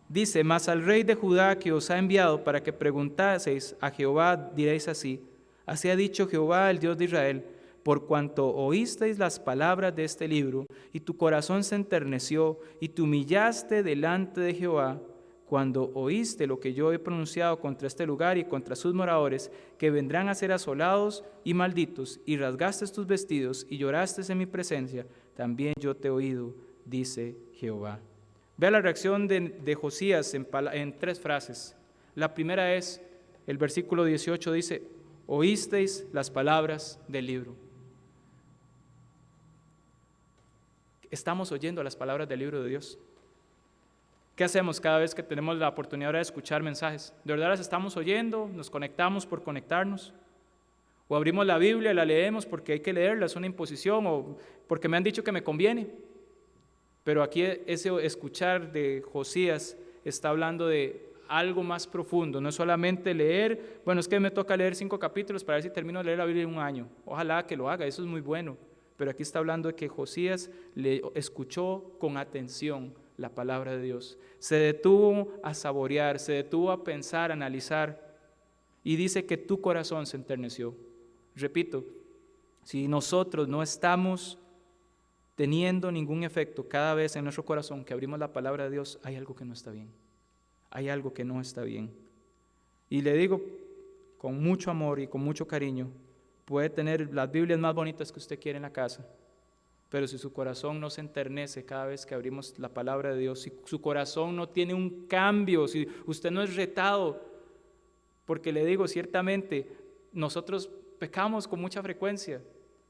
Dice: mas al rey de Judá que os ha enviado para que preguntaseis a Jehová, diréis así: así ha dicho Jehová, el Dios de Israel, por cuanto oísteis las palabras de este libro, y tu corazón se enterneció, y te humillaste delante de Jehová, cuando oíste lo que yo he pronunciado contra este lugar y contra sus moradores, que vendrán a ser asolados y malditos, y rasgaste tus vestidos, y lloraste en mi presencia, también yo te he oído, dice Jehová. Vea la reacción de Josías en 3 frases. La primera es, el versículo 18 dice: oísteis las palabras del libro. Estamos oyendo las palabras del libro de Dios. ¿Qué hacemos cada vez que tenemos la oportunidad de escuchar mensajes? ¿De verdad las estamos oyendo? ¿Nos conectamos por conectarnos? ¿O abrimos la Biblia y la leemos porque hay que leerla, es una imposición, o porque me han dicho que me conviene? Pero aquí ese escuchar de Josías está hablando de algo más profundo, no es solamente leer. Bueno, es que me toca leer 5 capítulos para ver si termino de leer la Biblia en un año. Ojalá que lo haga, eso es muy bueno. Pero aquí está hablando de que Josías le escuchó con atención la palabra de Dios. Se detuvo a saborear, se detuvo a pensar, a analizar. Y dice que tu corazón se enterneció. Repito, si nosotros no estamos teniendo ningún efecto cada vez en nuestro corazón que abrimos la palabra de Dios, hay algo que no está bien. Hay algo que no está bien. Y le digo con mucho amor y con mucho cariño, puede tener las Biblias más bonitas que usted quiere en la casa, pero si su corazón no se enternece cada vez que abrimos la palabra de Dios, si su corazón no tiene un cambio, si usted no es retado, porque le digo, ciertamente, nosotros pecamos con mucha frecuencia,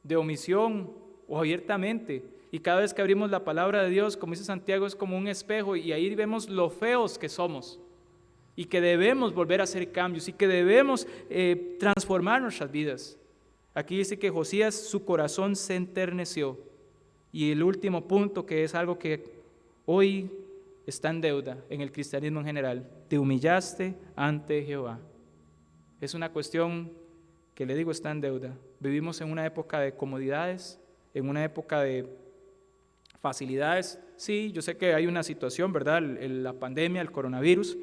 de omisión o abiertamente, y cada vez que abrimos la palabra de Dios, como dice Santiago, es como un espejo, y ahí vemos lo feos que somos, y que debemos volver a hacer cambios, y que debemos transformar nuestras vidas. Aquí dice que Josías, su corazón se enterneció. Y el último punto, que es algo que hoy está en deuda en el cristianismo en general: te humillaste ante Jehová. Es una cuestión que, le digo, está en deuda. Vivimos en una época de comodidades, en una época de facilidades. Sí, yo sé que hay una situación, ¿verdad? La pandemia, el coronavirus.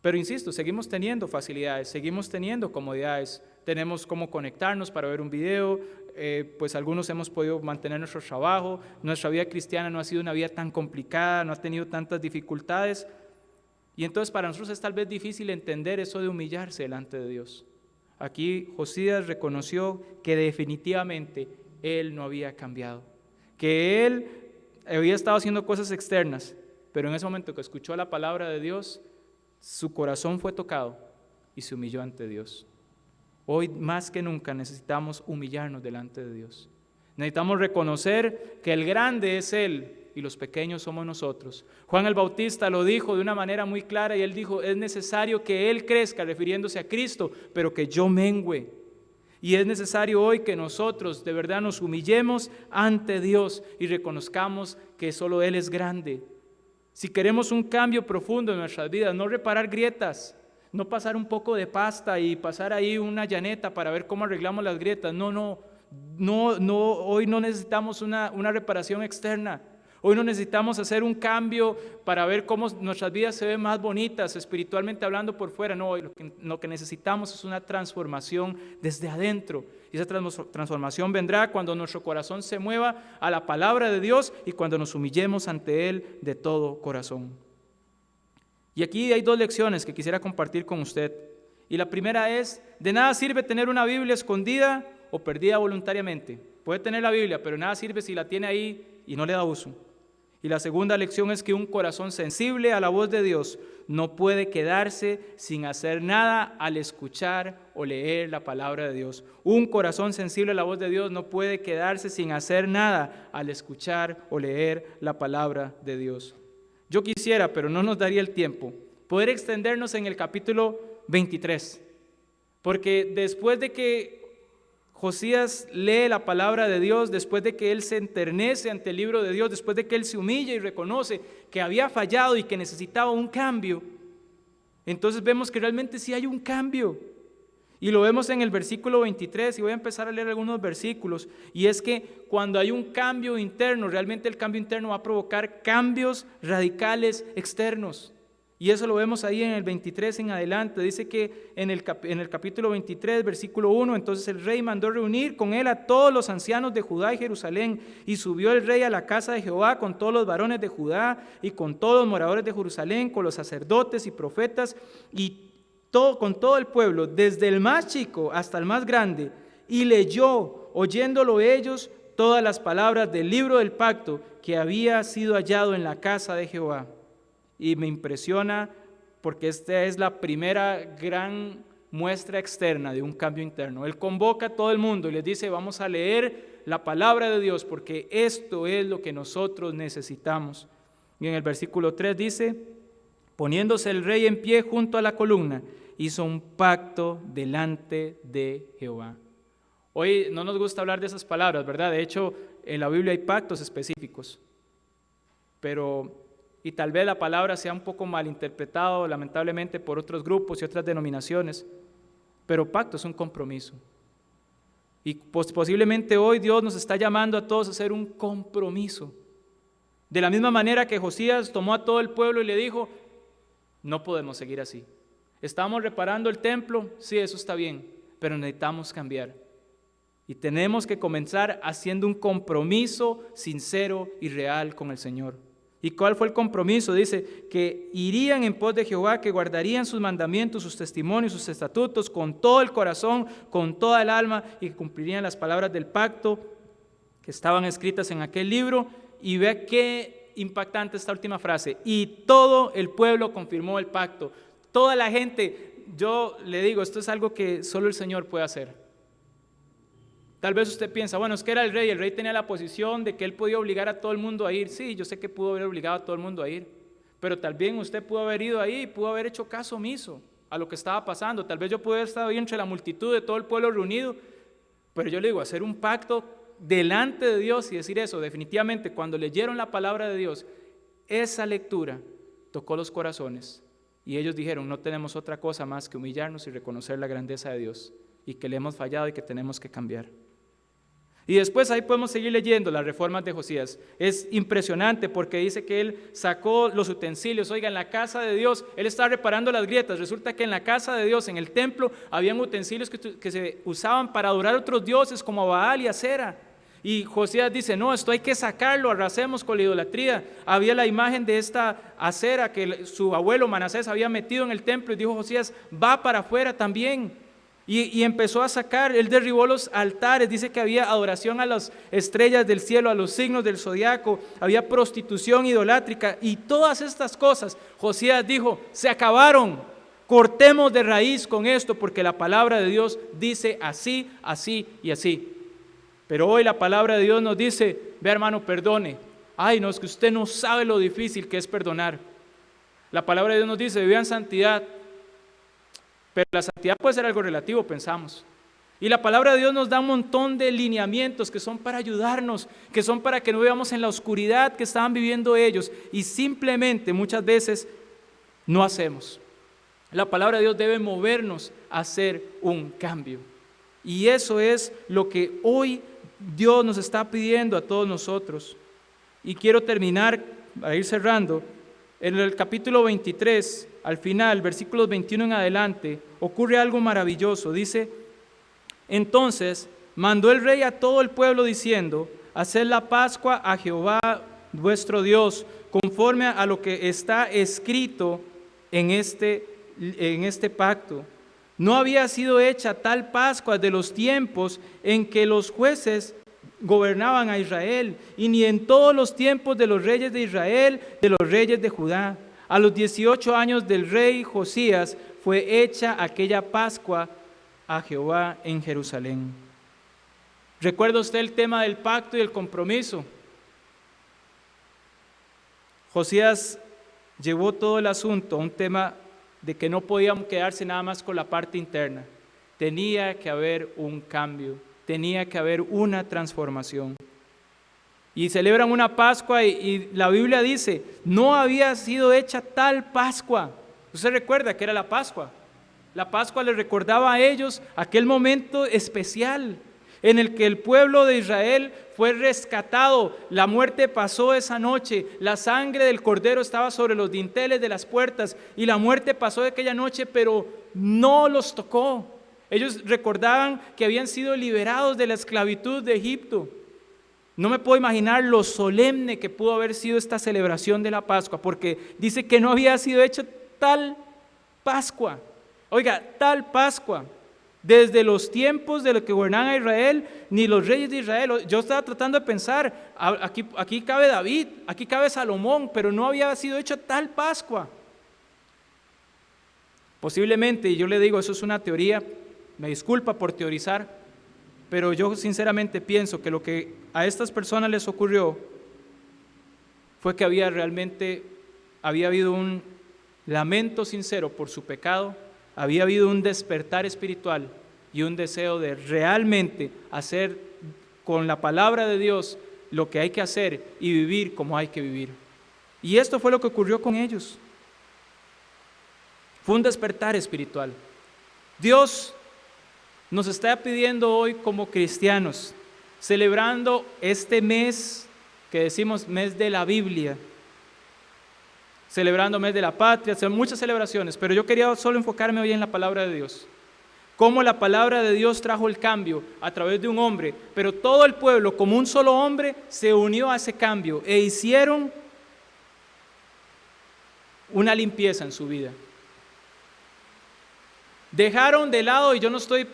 Pero insisto, seguimos teniendo facilidades, seguimos teniendo comodidades. Tenemos cómo conectarnos para ver un video, pues algunos hemos podido mantener nuestro trabajo. Nuestra vida cristiana no ha sido una vida tan complicada, no ha tenido tantas dificultades. Y entonces para nosotros es tal vez difícil entender eso de humillarse delante de Dios. Aquí Josías reconoció que definitivamente él no había cambiado, que él había estado haciendo cosas externas, pero en ese momento que escuchó la palabra de Dios, su corazón fue tocado y se humilló ante Dios. Hoy más que nunca necesitamos humillarnos delante de Dios. Necesitamos reconocer que el grande es Él y los pequeños somos nosotros. Juan el Bautista lo dijo de una manera muy clara, y él dijo: es necesario que Él crezca, refiriéndose a Cristo, pero que yo mengüe. Y es necesario hoy que nosotros de verdad nos humillemos ante Dios y reconozcamos que solo Él es grande. Si queremos un cambio profundo en nuestras vidas, no reparar grietas, No pasar un poco de pasta y pasar ahí una llaneta para ver cómo arreglamos las grietas. No, hoy no necesitamos una reparación externa. Hoy no necesitamos hacer un cambio para ver cómo nuestras vidas se ven más bonitas, espiritualmente hablando por fuera. No, hoy lo que necesitamos es una transformación desde adentro. Y esa transformación vendrá cuando nuestro corazón se mueva a la palabra de Dios y cuando nos humillemos ante Él de todo corazón. Y aquí hay 2 lecciones que quisiera compartir con usted. Y la primera es, de nada sirve tener una Biblia escondida o perdida voluntariamente. Puede tener la Biblia, pero nada sirve si la tiene ahí y no le da uso. Y la segunda lección es que un corazón sensible a la voz de Dios no puede quedarse sin hacer nada al escuchar o leer la palabra de Dios. Un corazón sensible a la voz de Dios no puede quedarse sin hacer nada al escuchar o leer la palabra de Dios. Yo quisiera, pero no nos daría el tiempo, poder extendernos en el capítulo 23, porque después de que Josías lee la palabra de Dios, después de que él se enternece ante el libro de Dios, después de que él se humilla y reconoce que había fallado y que necesitaba un cambio, entonces vemos que realmente sí hay un cambio. Y lo vemos en el versículo 23, y voy a empezar a leer algunos versículos, y es que cuando hay un cambio interno, realmente el cambio interno va a provocar cambios radicales externos. Y eso lo vemos ahí en el 23 en adelante. Dice que en el capítulo 23, versículo 1, entonces el rey mandó reunir con él a todos los ancianos de Judá y Jerusalén, y subió el rey a la casa de Jehová con todos los varones de Judá y con todos los moradores de Jerusalén, con los sacerdotes y profetas, y con todo el pueblo, desde el más chico hasta el más grande, y leyó, oyéndolo ellos, todas las palabras del libro del pacto que había sido hallado en la casa de Jehová. Y me impresiona porque esta es la primera gran muestra externa de un cambio interno. Él convoca a todo el mundo y les dice, vamos a leer la palabra de Dios porque esto es lo que nosotros necesitamos. Y en el versículo 3 dice, poniéndose el rey en pie junto a la columna, hizo un pacto delante de Jehová. Hoy no nos gusta hablar de esas palabras, ¿verdad? De hecho, en la Biblia hay pactos específicos, y tal vez la palabra sea un poco malinterpretado, lamentablemente, por otros grupos y otras denominaciones, pero pacto es un compromiso. Y posiblemente hoy Dios nos está llamando a todos a hacer un compromiso. De la misma manera que Josías tomó a todo el pueblo y le dijo, no podemos seguir así. Estamos reparando el templo, sí, eso está bien, pero necesitamos cambiar. Y tenemos que comenzar haciendo un compromiso sincero y real con el Señor. ¿Y cuál fue el compromiso? Dice que irían en pos de Jehová, que guardarían sus mandamientos, sus testimonios, sus estatutos con todo el corazón, con toda el alma, y que cumplirían las palabras del pacto que estaban escritas en aquel libro. Y vea qué impactante esta última frase. Y todo el pueblo confirmó el pacto. Toda la gente, yo le digo, esto es algo que solo el Señor puede hacer. Tal vez usted piensa, bueno, es que era el rey tenía la posición de que él podía obligar a todo el mundo a ir. Sí, yo sé que pudo haber obligado a todo el mundo a ir, pero también usted pudo haber ido ahí y pudo haber hecho caso omiso a lo que estaba pasando. Tal vez yo pude haber estado ahí entre la multitud de todo el pueblo reunido, pero yo le digo, hacer un pacto delante de Dios y decir eso, definitivamente cuando leyeron la palabra de Dios, esa lectura tocó los corazones y ellos dijeron, no tenemos otra cosa más que humillarnos y reconocer la grandeza de Dios y que le hemos fallado y que tenemos que cambiar. Y después ahí podemos seguir leyendo las reformas de Josías. Es impresionante porque dice que él sacó los utensilios. Oiga, en la casa de Dios, él estaba reparando las grietas. Resulta que en la casa de Dios, en el templo, habían utensilios que se usaban para adorar a otros dioses como a Baal y Acera. Y Josías dice, no, esto hay que sacarlo, arrasemos con la idolatría. Había la imagen de esta Acera que su abuelo Manasés había metido en el templo y dijo Josías, va para afuera también. Y empezó a sacar, él derribó los altares, dice que había adoración a las estrellas del cielo, a los signos del zodiaco, había prostitución idolátrica y todas estas cosas. Josías dijo, se acabaron, cortemos de raíz con esto porque la palabra de Dios dice así, así y así. Pero hoy la palabra de Dios nos dice, ve hermano, perdone. Ay, no, es que usted no sabe lo difícil que es perdonar. La palabra de Dios nos dice, vivan santidad. Pero la santidad puede ser algo relativo, pensamos. Y la palabra de Dios nos da un montón de lineamientos que son para ayudarnos, que son para que no vivamos en la oscuridad que estaban viviendo ellos. Y simplemente muchas veces no hacemos. La palabra de Dios debe movernos a hacer un cambio. Y eso es lo que hoy Dios nos está pidiendo a todos nosotros. Y quiero terminar, para ir cerrando, en el capítulo 23, al final, versículos 21 en adelante, ocurre algo maravilloso. Dice: entonces mandó el rey a todo el pueblo diciendo: haced la Pascua a Jehová vuestro Dios, conforme a lo que está escrito en este pacto. No había sido hecha tal Pascua de los tiempos en que los jueces gobernaban a Israel, y ni en todos los tiempos de los reyes de Israel, de los reyes de Judá. A los 18 años del rey Josías fue hecha aquella Pascua a Jehová en Jerusalén. ¿Recuerda usted el tema del pacto y el compromiso? Josías llevó todo el asunto a un tema de que no podíamos quedarse nada más con la parte interna. Tenía que haber un cambio, tenía que haber una transformación. Y celebran una Pascua y la Biblia dice: no había sido hecha tal Pascua. ¿Usted recuerda que era la Pascua? La Pascua les recordaba a ellos aquel momento especial en el que el pueblo de Israel fue rescatado. La muerte pasó esa noche, la sangre del cordero estaba sobre los dinteles de las puertas y la muerte pasó de aquella noche, pero no los tocó. Ellos recordaban que habían sido liberados de la esclavitud de Egipto. No me puedo imaginar lo solemne que pudo haber sido esta celebración de la Pascua, porque dice que no había sido hecha tal Pascua. Oiga, tal Pascua. Desde los tiempos de los que gobernaban a Israel, ni los reyes de Israel. Yo estaba tratando de pensar, aquí cabe David, aquí cabe Salomón, pero no había sido hecha tal Pascua. Posiblemente, y yo le digo, eso es una teoría, me disculpa por teorizar, pero yo sinceramente pienso que lo que a estas personas les ocurrió fue que había habido un lamento sincero por su pecado. Había habido un despertar espiritual y un deseo de realmente hacer con la palabra de Dios lo que hay que hacer y vivir como hay que vivir. Y esto fue lo que ocurrió con ellos. Fue un despertar espiritual. Dios nos está pidiendo hoy como cristianos, celebrando este mes que decimos mes de la Biblia, celebrando mes de la patria, muchas celebraciones, pero yo quería solo enfocarme hoy en la palabra de Dios. Cómo la palabra de Dios trajo el cambio a través de un hombre, pero todo el pueblo como un solo hombre se unió a ese cambio e hicieron una limpieza en su vida. Dejaron de lado, y yo no estoy,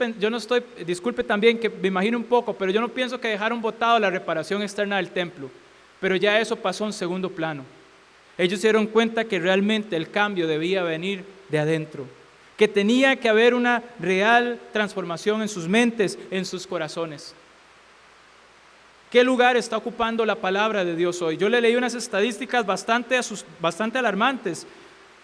disculpe también que me imagino un poco, pero yo no pienso que dejaron botado la reparación externa del templo, pero ya eso pasó en segundo plano. Ellos se dieron cuenta que realmente el cambio debía venir de adentro, que tenía que haber una real transformación en sus mentes, en sus corazones. ¿Qué lugar está ocupando la palabra de Dios hoy? Yo le leí unas estadísticas bastante alarmantes.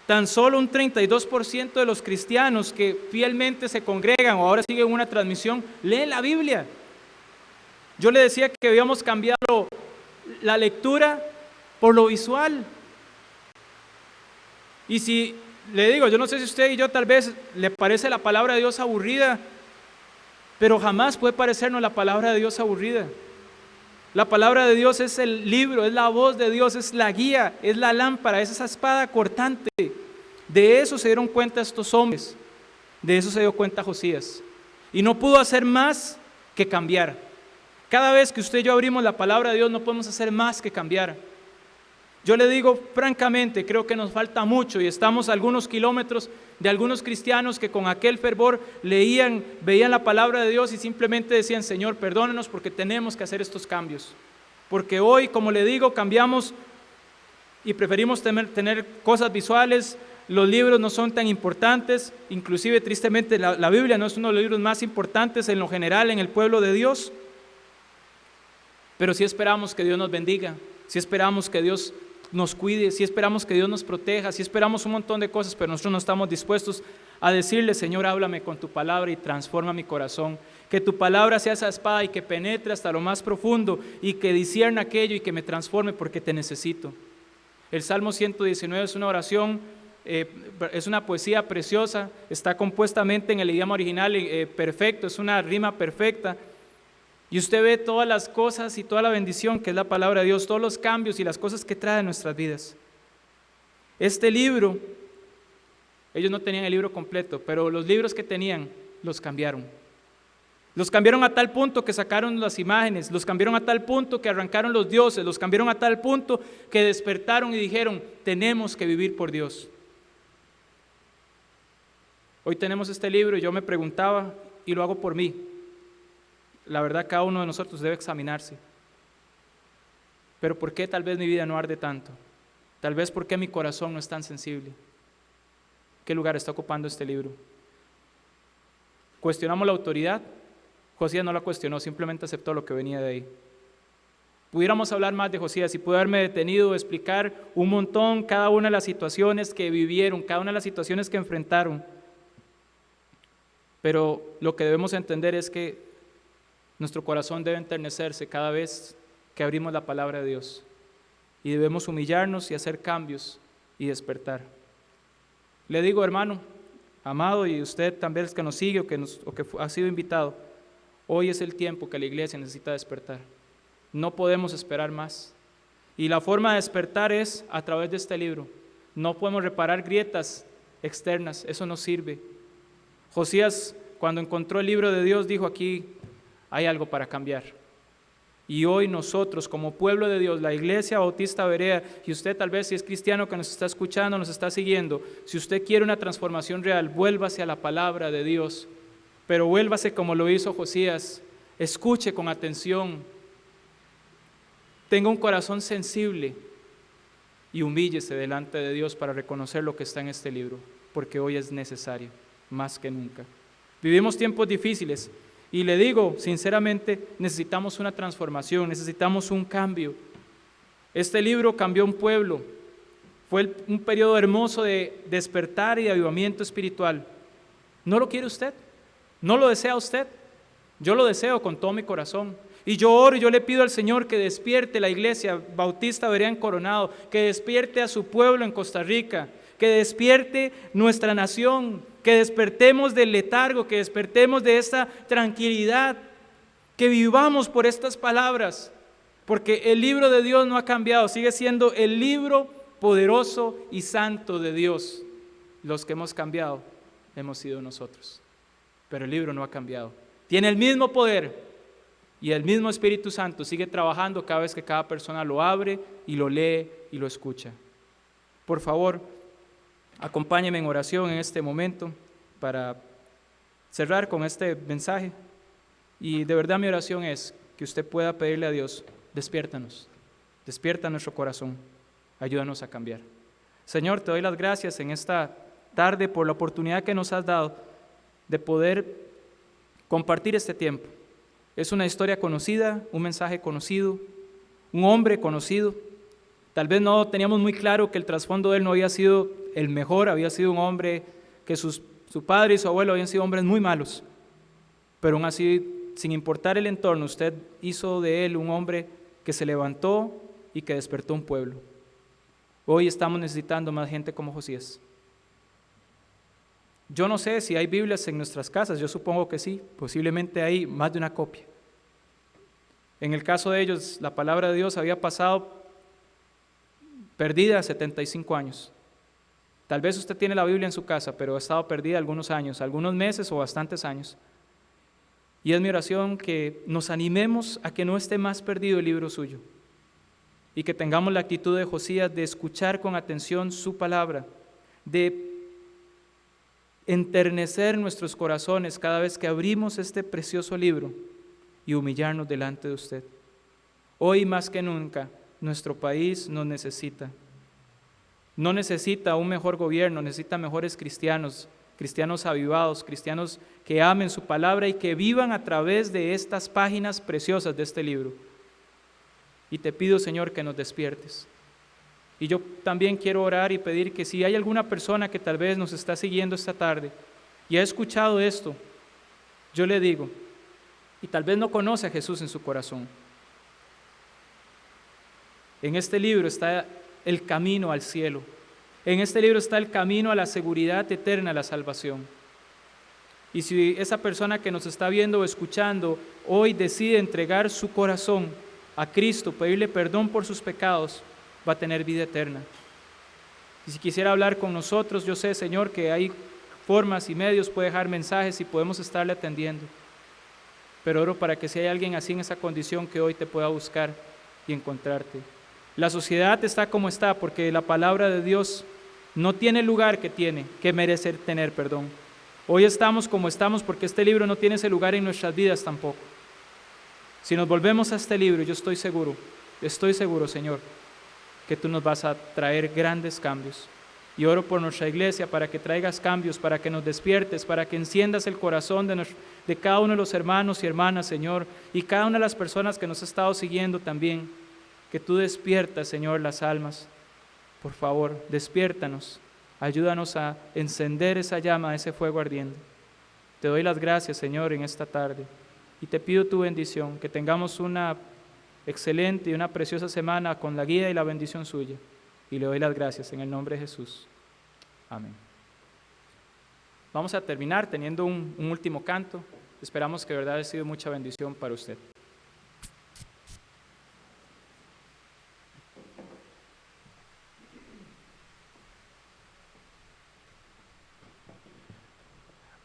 Tan solo un 32% de los cristianos que fielmente se congregan o ahora siguen una transmisión, leen la Biblia. Yo le decía que habíamos cambiado la lectura por lo visual. Y si le digo, yo no sé si usted y yo tal vez le parece la palabra de Dios aburrida, pero jamás puede parecernos la palabra de Dios aburrida. La palabra de Dios es el libro, es la voz de Dios, es la guía, es la lámpara, es esa espada cortante. De eso se dieron cuenta estos hombres, de eso se dio cuenta Josías. Y no pudo hacer más que cambiar. Cada vez que usted y yo abrimos la palabra de Dios no podemos hacer más que cambiar. Yo le digo francamente, creo que nos falta mucho y estamos a algunos kilómetros de algunos cristianos que con aquel fervor veían la palabra de Dios y simplemente decían: Señor, perdónenos porque tenemos que hacer estos cambios. Porque hoy, como le digo, cambiamos y preferimos tener cosas visuales, los libros no son tan importantes, inclusive tristemente la Biblia no es uno de los libros más importantes en lo general en el pueblo de Dios, pero sí esperamos que Dios nos bendiga, sí esperamos que Dios nos cuide, sí esperamos que Dios nos proteja, sí esperamos un montón de cosas, pero nosotros no estamos dispuestos a decirle: Señor, háblame con tu palabra y transforma mi corazón, que tu palabra sea esa espada y que penetre hasta lo más profundo y que discierna aquello y que me transforme porque te necesito. El Salmo 119 es una oración es una poesía preciosa, está compuestamente en el idioma original perfecto, es una rima perfecta. Y usted ve todas las cosas y toda la bendición que es la palabra de Dios, todos los cambios y las cosas que trae a nuestras vidas. Este libro, ellos no tenían el libro completo, pero los libros que tenían los cambiaron. Los cambiaron a tal punto que sacaron las imágenes, los cambiaron a tal punto que arrancaron los dioses, los cambiaron a tal punto que despertaron y dijeron, tenemos que vivir por Dios. Hoy tenemos este libro y yo me preguntaba, y lo hago por mí, la verdad cada uno de nosotros debe examinarse. Pero ¿por qué tal vez mi vida no arde tanto? Tal vez ¿por qué mi corazón no es tan sensible? ¿Qué lugar está ocupando este libro? ¿Cuestionamos la autoridad? Josías no la cuestionó, simplemente aceptó lo que venía de ahí. Pudiéramos hablar más de Josías y pude haberme detenido a explicar un montón cada una de las situaciones que vivieron, cada una de las situaciones que enfrentaron. Pero lo que debemos entender es que nuestro corazón debe enternecerse cada vez que abrimos la palabra de Dios y debemos humillarnos y hacer cambios y despertar. Le digo, hermano, amado, y usted también que nos sigue o que ha sido invitado, hoy es el tiempo que la iglesia necesita despertar. No podemos esperar más. Y la forma de despertar es a través de este libro. No podemos reparar grietas externas, eso no sirve. Josías, cuando encontró el libro de Dios, dijo: aquí hay algo para cambiar. Y hoy nosotros, como pueblo de Dios, la Iglesia Bautista Berea, y usted tal vez si es cristiano que nos está escuchando, nos está siguiendo, si usted quiere una transformación real, vuélvase a la palabra de Dios, pero vuélvase como lo hizo Josías, escuche con atención, tenga un corazón sensible y humíllese delante de Dios para reconocer lo que está en este libro, porque hoy es necesario, más que nunca. Vivimos tiempos difíciles. Y le digo, sinceramente, necesitamos una transformación, necesitamos un cambio. Este libro cambió un pueblo, fue un periodo hermoso de despertar y de avivamiento espiritual. ¿No lo quiere usted? ¿No lo desea usted? Yo lo deseo con todo mi corazón. Y yo oro y yo le pido al Señor que despierte la Iglesia Bautista Berea en Coronado, que despierte a su pueblo en Costa Rica, que despierte nuestra nación, que despertemos del letargo, que despertemos de esta tranquilidad, que vivamos por estas palabras, porque el libro de Dios no ha cambiado, sigue siendo el libro poderoso y santo de Dios. Los que hemos cambiado hemos sido nosotros, pero el libro no ha cambiado. Tiene el mismo poder y el mismo Espíritu Santo sigue trabajando cada vez que cada persona lo abre y lo lee y lo escucha. Por favor, acompáñeme en oración en este momento para cerrar con este mensaje. Y de verdad mi oración es que usted pueda pedirle a Dios: despiértanos, despierta nuestro corazón, ayúdanos a cambiar. Señor, te doy las gracias en esta tarde por la oportunidad que nos has dado de poder compartir este tiempo. Es una historia conocida, un mensaje conocido, un hombre conocido. Tal vez no teníamos muy claro que el trasfondo de él no había sido el mejor, había sido un hombre que su padre y su abuelo habían sido hombres muy malos, pero aún así, sin importar el entorno, usted hizo de él un hombre que se levantó y que despertó un pueblo. Hoy estamos necesitando más gente como Josías. Yo no sé si hay Biblias en nuestras casas, yo supongo que sí, posiblemente hay más de una copia. En el caso de ellos, la palabra de Dios había pasado perdida 75 años. Tal vez usted tiene la Biblia en su casa, pero ha estado perdida algunos años, algunos meses o bastantes años. Y es mi oración que nos animemos a que no esté más perdido el libro suyo y que tengamos la actitud de Josías de escuchar con atención su palabra, de enternecer nuestros corazones cada vez que abrimos este precioso libro y humillarnos delante de usted. Hoy más que nunca nuestro país nos necesita. No necesita un mejor gobierno, necesita mejores cristianos, cristianos avivados, cristianos que amen su palabra y que vivan a través de estas páginas preciosas de este libro. Y te pido, Señor, que nos despiertes. Y yo también quiero orar y pedir que si hay alguna persona que tal vez nos está siguiendo esta tarde y ha escuchado esto, yo le digo, y tal vez no conoce a Jesús en su corazón, en este libro está el camino al cielo. En este libro está el camino a la seguridad eterna, a la salvación. Y si esa persona que nos está viendo o escuchando hoy decide entregar su corazón a Cristo, pedirle perdón por sus pecados, va a tener vida eterna. Y si quisiera hablar con nosotros, yo sé, Señor, que hay formas y medios, puede dejar mensajes y podemos estarle atendiendo. Pero oro para que si hay alguien así en esa condición, que hoy te pueda buscar y encontrarte. La sociedad está como está porque la palabra de Dios no tiene el lugar que merece tener, perdón. Hoy estamos como estamos porque este libro no tiene ese lugar en nuestras vidas tampoco. Si nos volvemos a este libro, yo estoy seguro, Señor, que tú nos vas a traer grandes cambios. Y oro por nuestra iglesia para que traigas cambios, para que nos despiertes, para que enciendas el corazón de cada uno de los hermanos y hermanas, Señor, y cada una de las personas que nos ha estado siguiendo también, que tú despiertas, Señor, las almas. Por favor, despiértanos, ayúdanos a encender esa llama, ese fuego ardiente. Te doy las gracias, Señor, en esta tarde, y te pido tu bendición, que tengamos una excelente y una preciosa semana con la guía y la bendición suya. Y le doy las gracias en el nombre de Jesús. Amén. Vamos a terminar teniendo un último canto. Esperamos que de verdad haya sido mucha bendición para usted.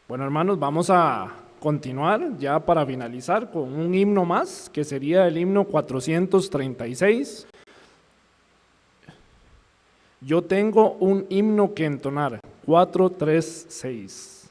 Bueno, hermanos, vamos a continuar ya para finalizar con un himno más, que sería el himno 436. Yo tengo un himno que entonar, 436.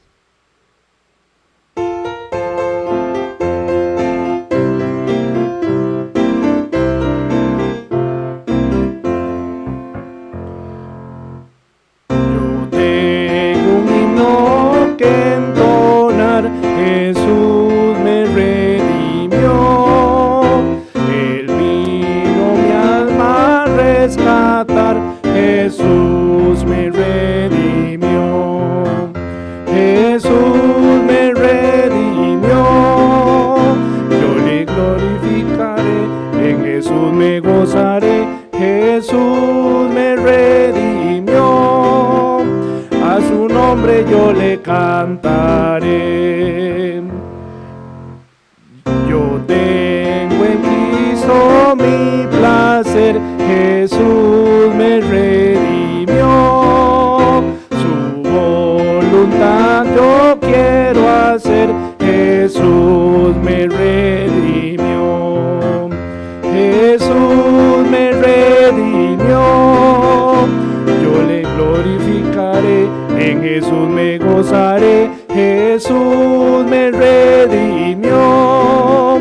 Yo tengo un himno que entonar, Jesús me redimió, Él vino mi alma a rescatar, Jesús me redimió, Jesús me redimió, yo le glorificaré, en Jesús me gozaré, Jesús me redimió, a su nombre yo le cantaré. Yo tengo en Cristo mi placer, Jesús me redimió, su voluntad yo quiero hacer, Jesús me redimió, Jesús me redimió, yo le glorificaré, en Jesús me gozaré, Jesús me redimió,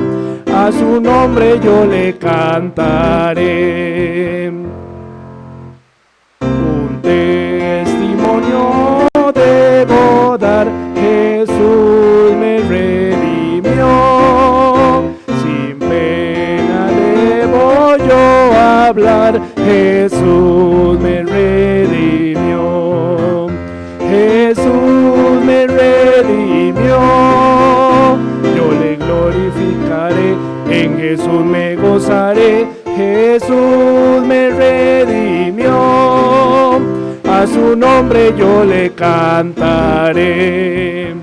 a su nombre yo le cantaré. Un testimonio debo dar, Jesús me redimió, sin pena debo yo hablar, Jesús me redimió, Jesús me redimió, yo le glorificaré, en Jesús me gozaré, Jesús me redimió, a su nombre yo le cantaré.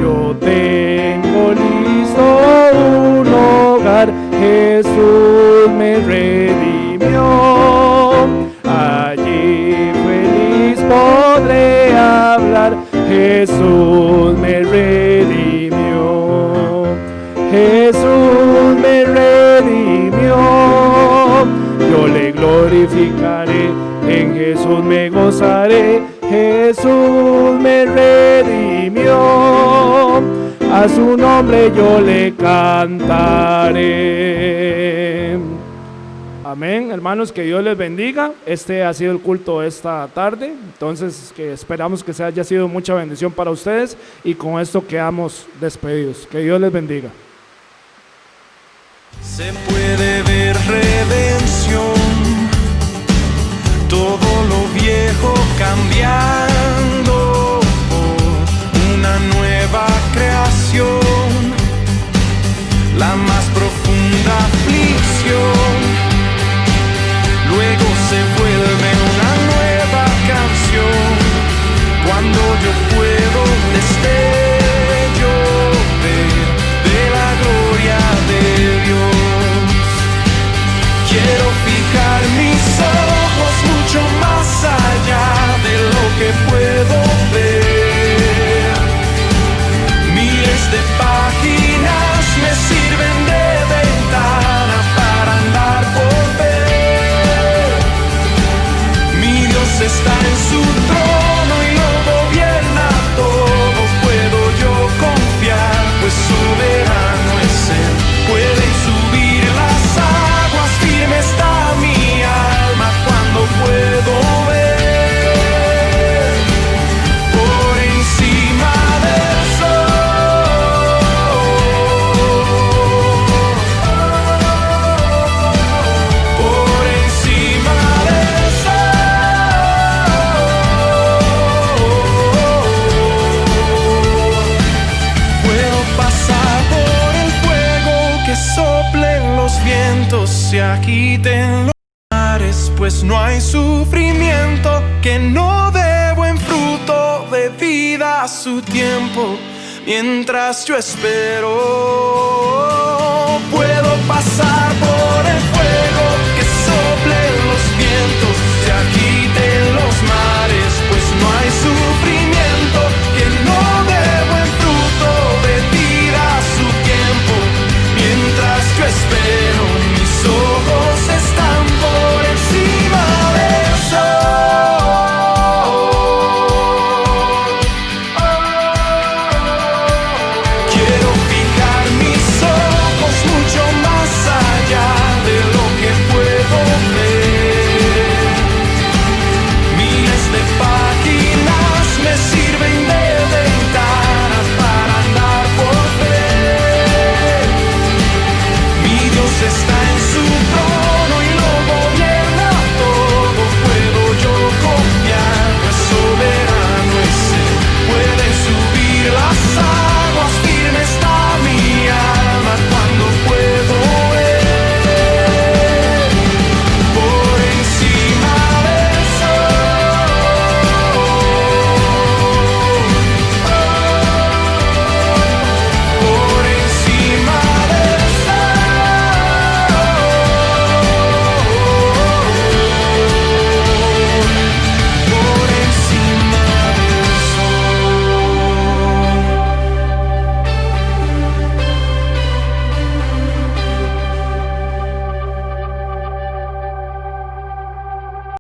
Yo tengo listo un hogar, Jesús me redimió, allí feliz podré hablar, Jesús me redimió, Jesús me redimió, yo le glorificaré, en Jesús me gozaré, Jesús me redimió, a su nombre yo le cantaré. Amén, hermanos, que Dios les bendiga. Este ha sido el culto esta tarde, entonces que esperamos que se haya sido mucha bendición para ustedes y con esto quedamos despedidos. Que Dios les bendiga. Se puede ver redención, todo lo viejo cambiando por una nueva creación, la más profunda aflicción, luego se vuelve soplen los vientos, se agiten los mares, pues no hay sufrimiento que no dé buen fruto de vida a su tiempo. Mientras yo espero, puedo pasar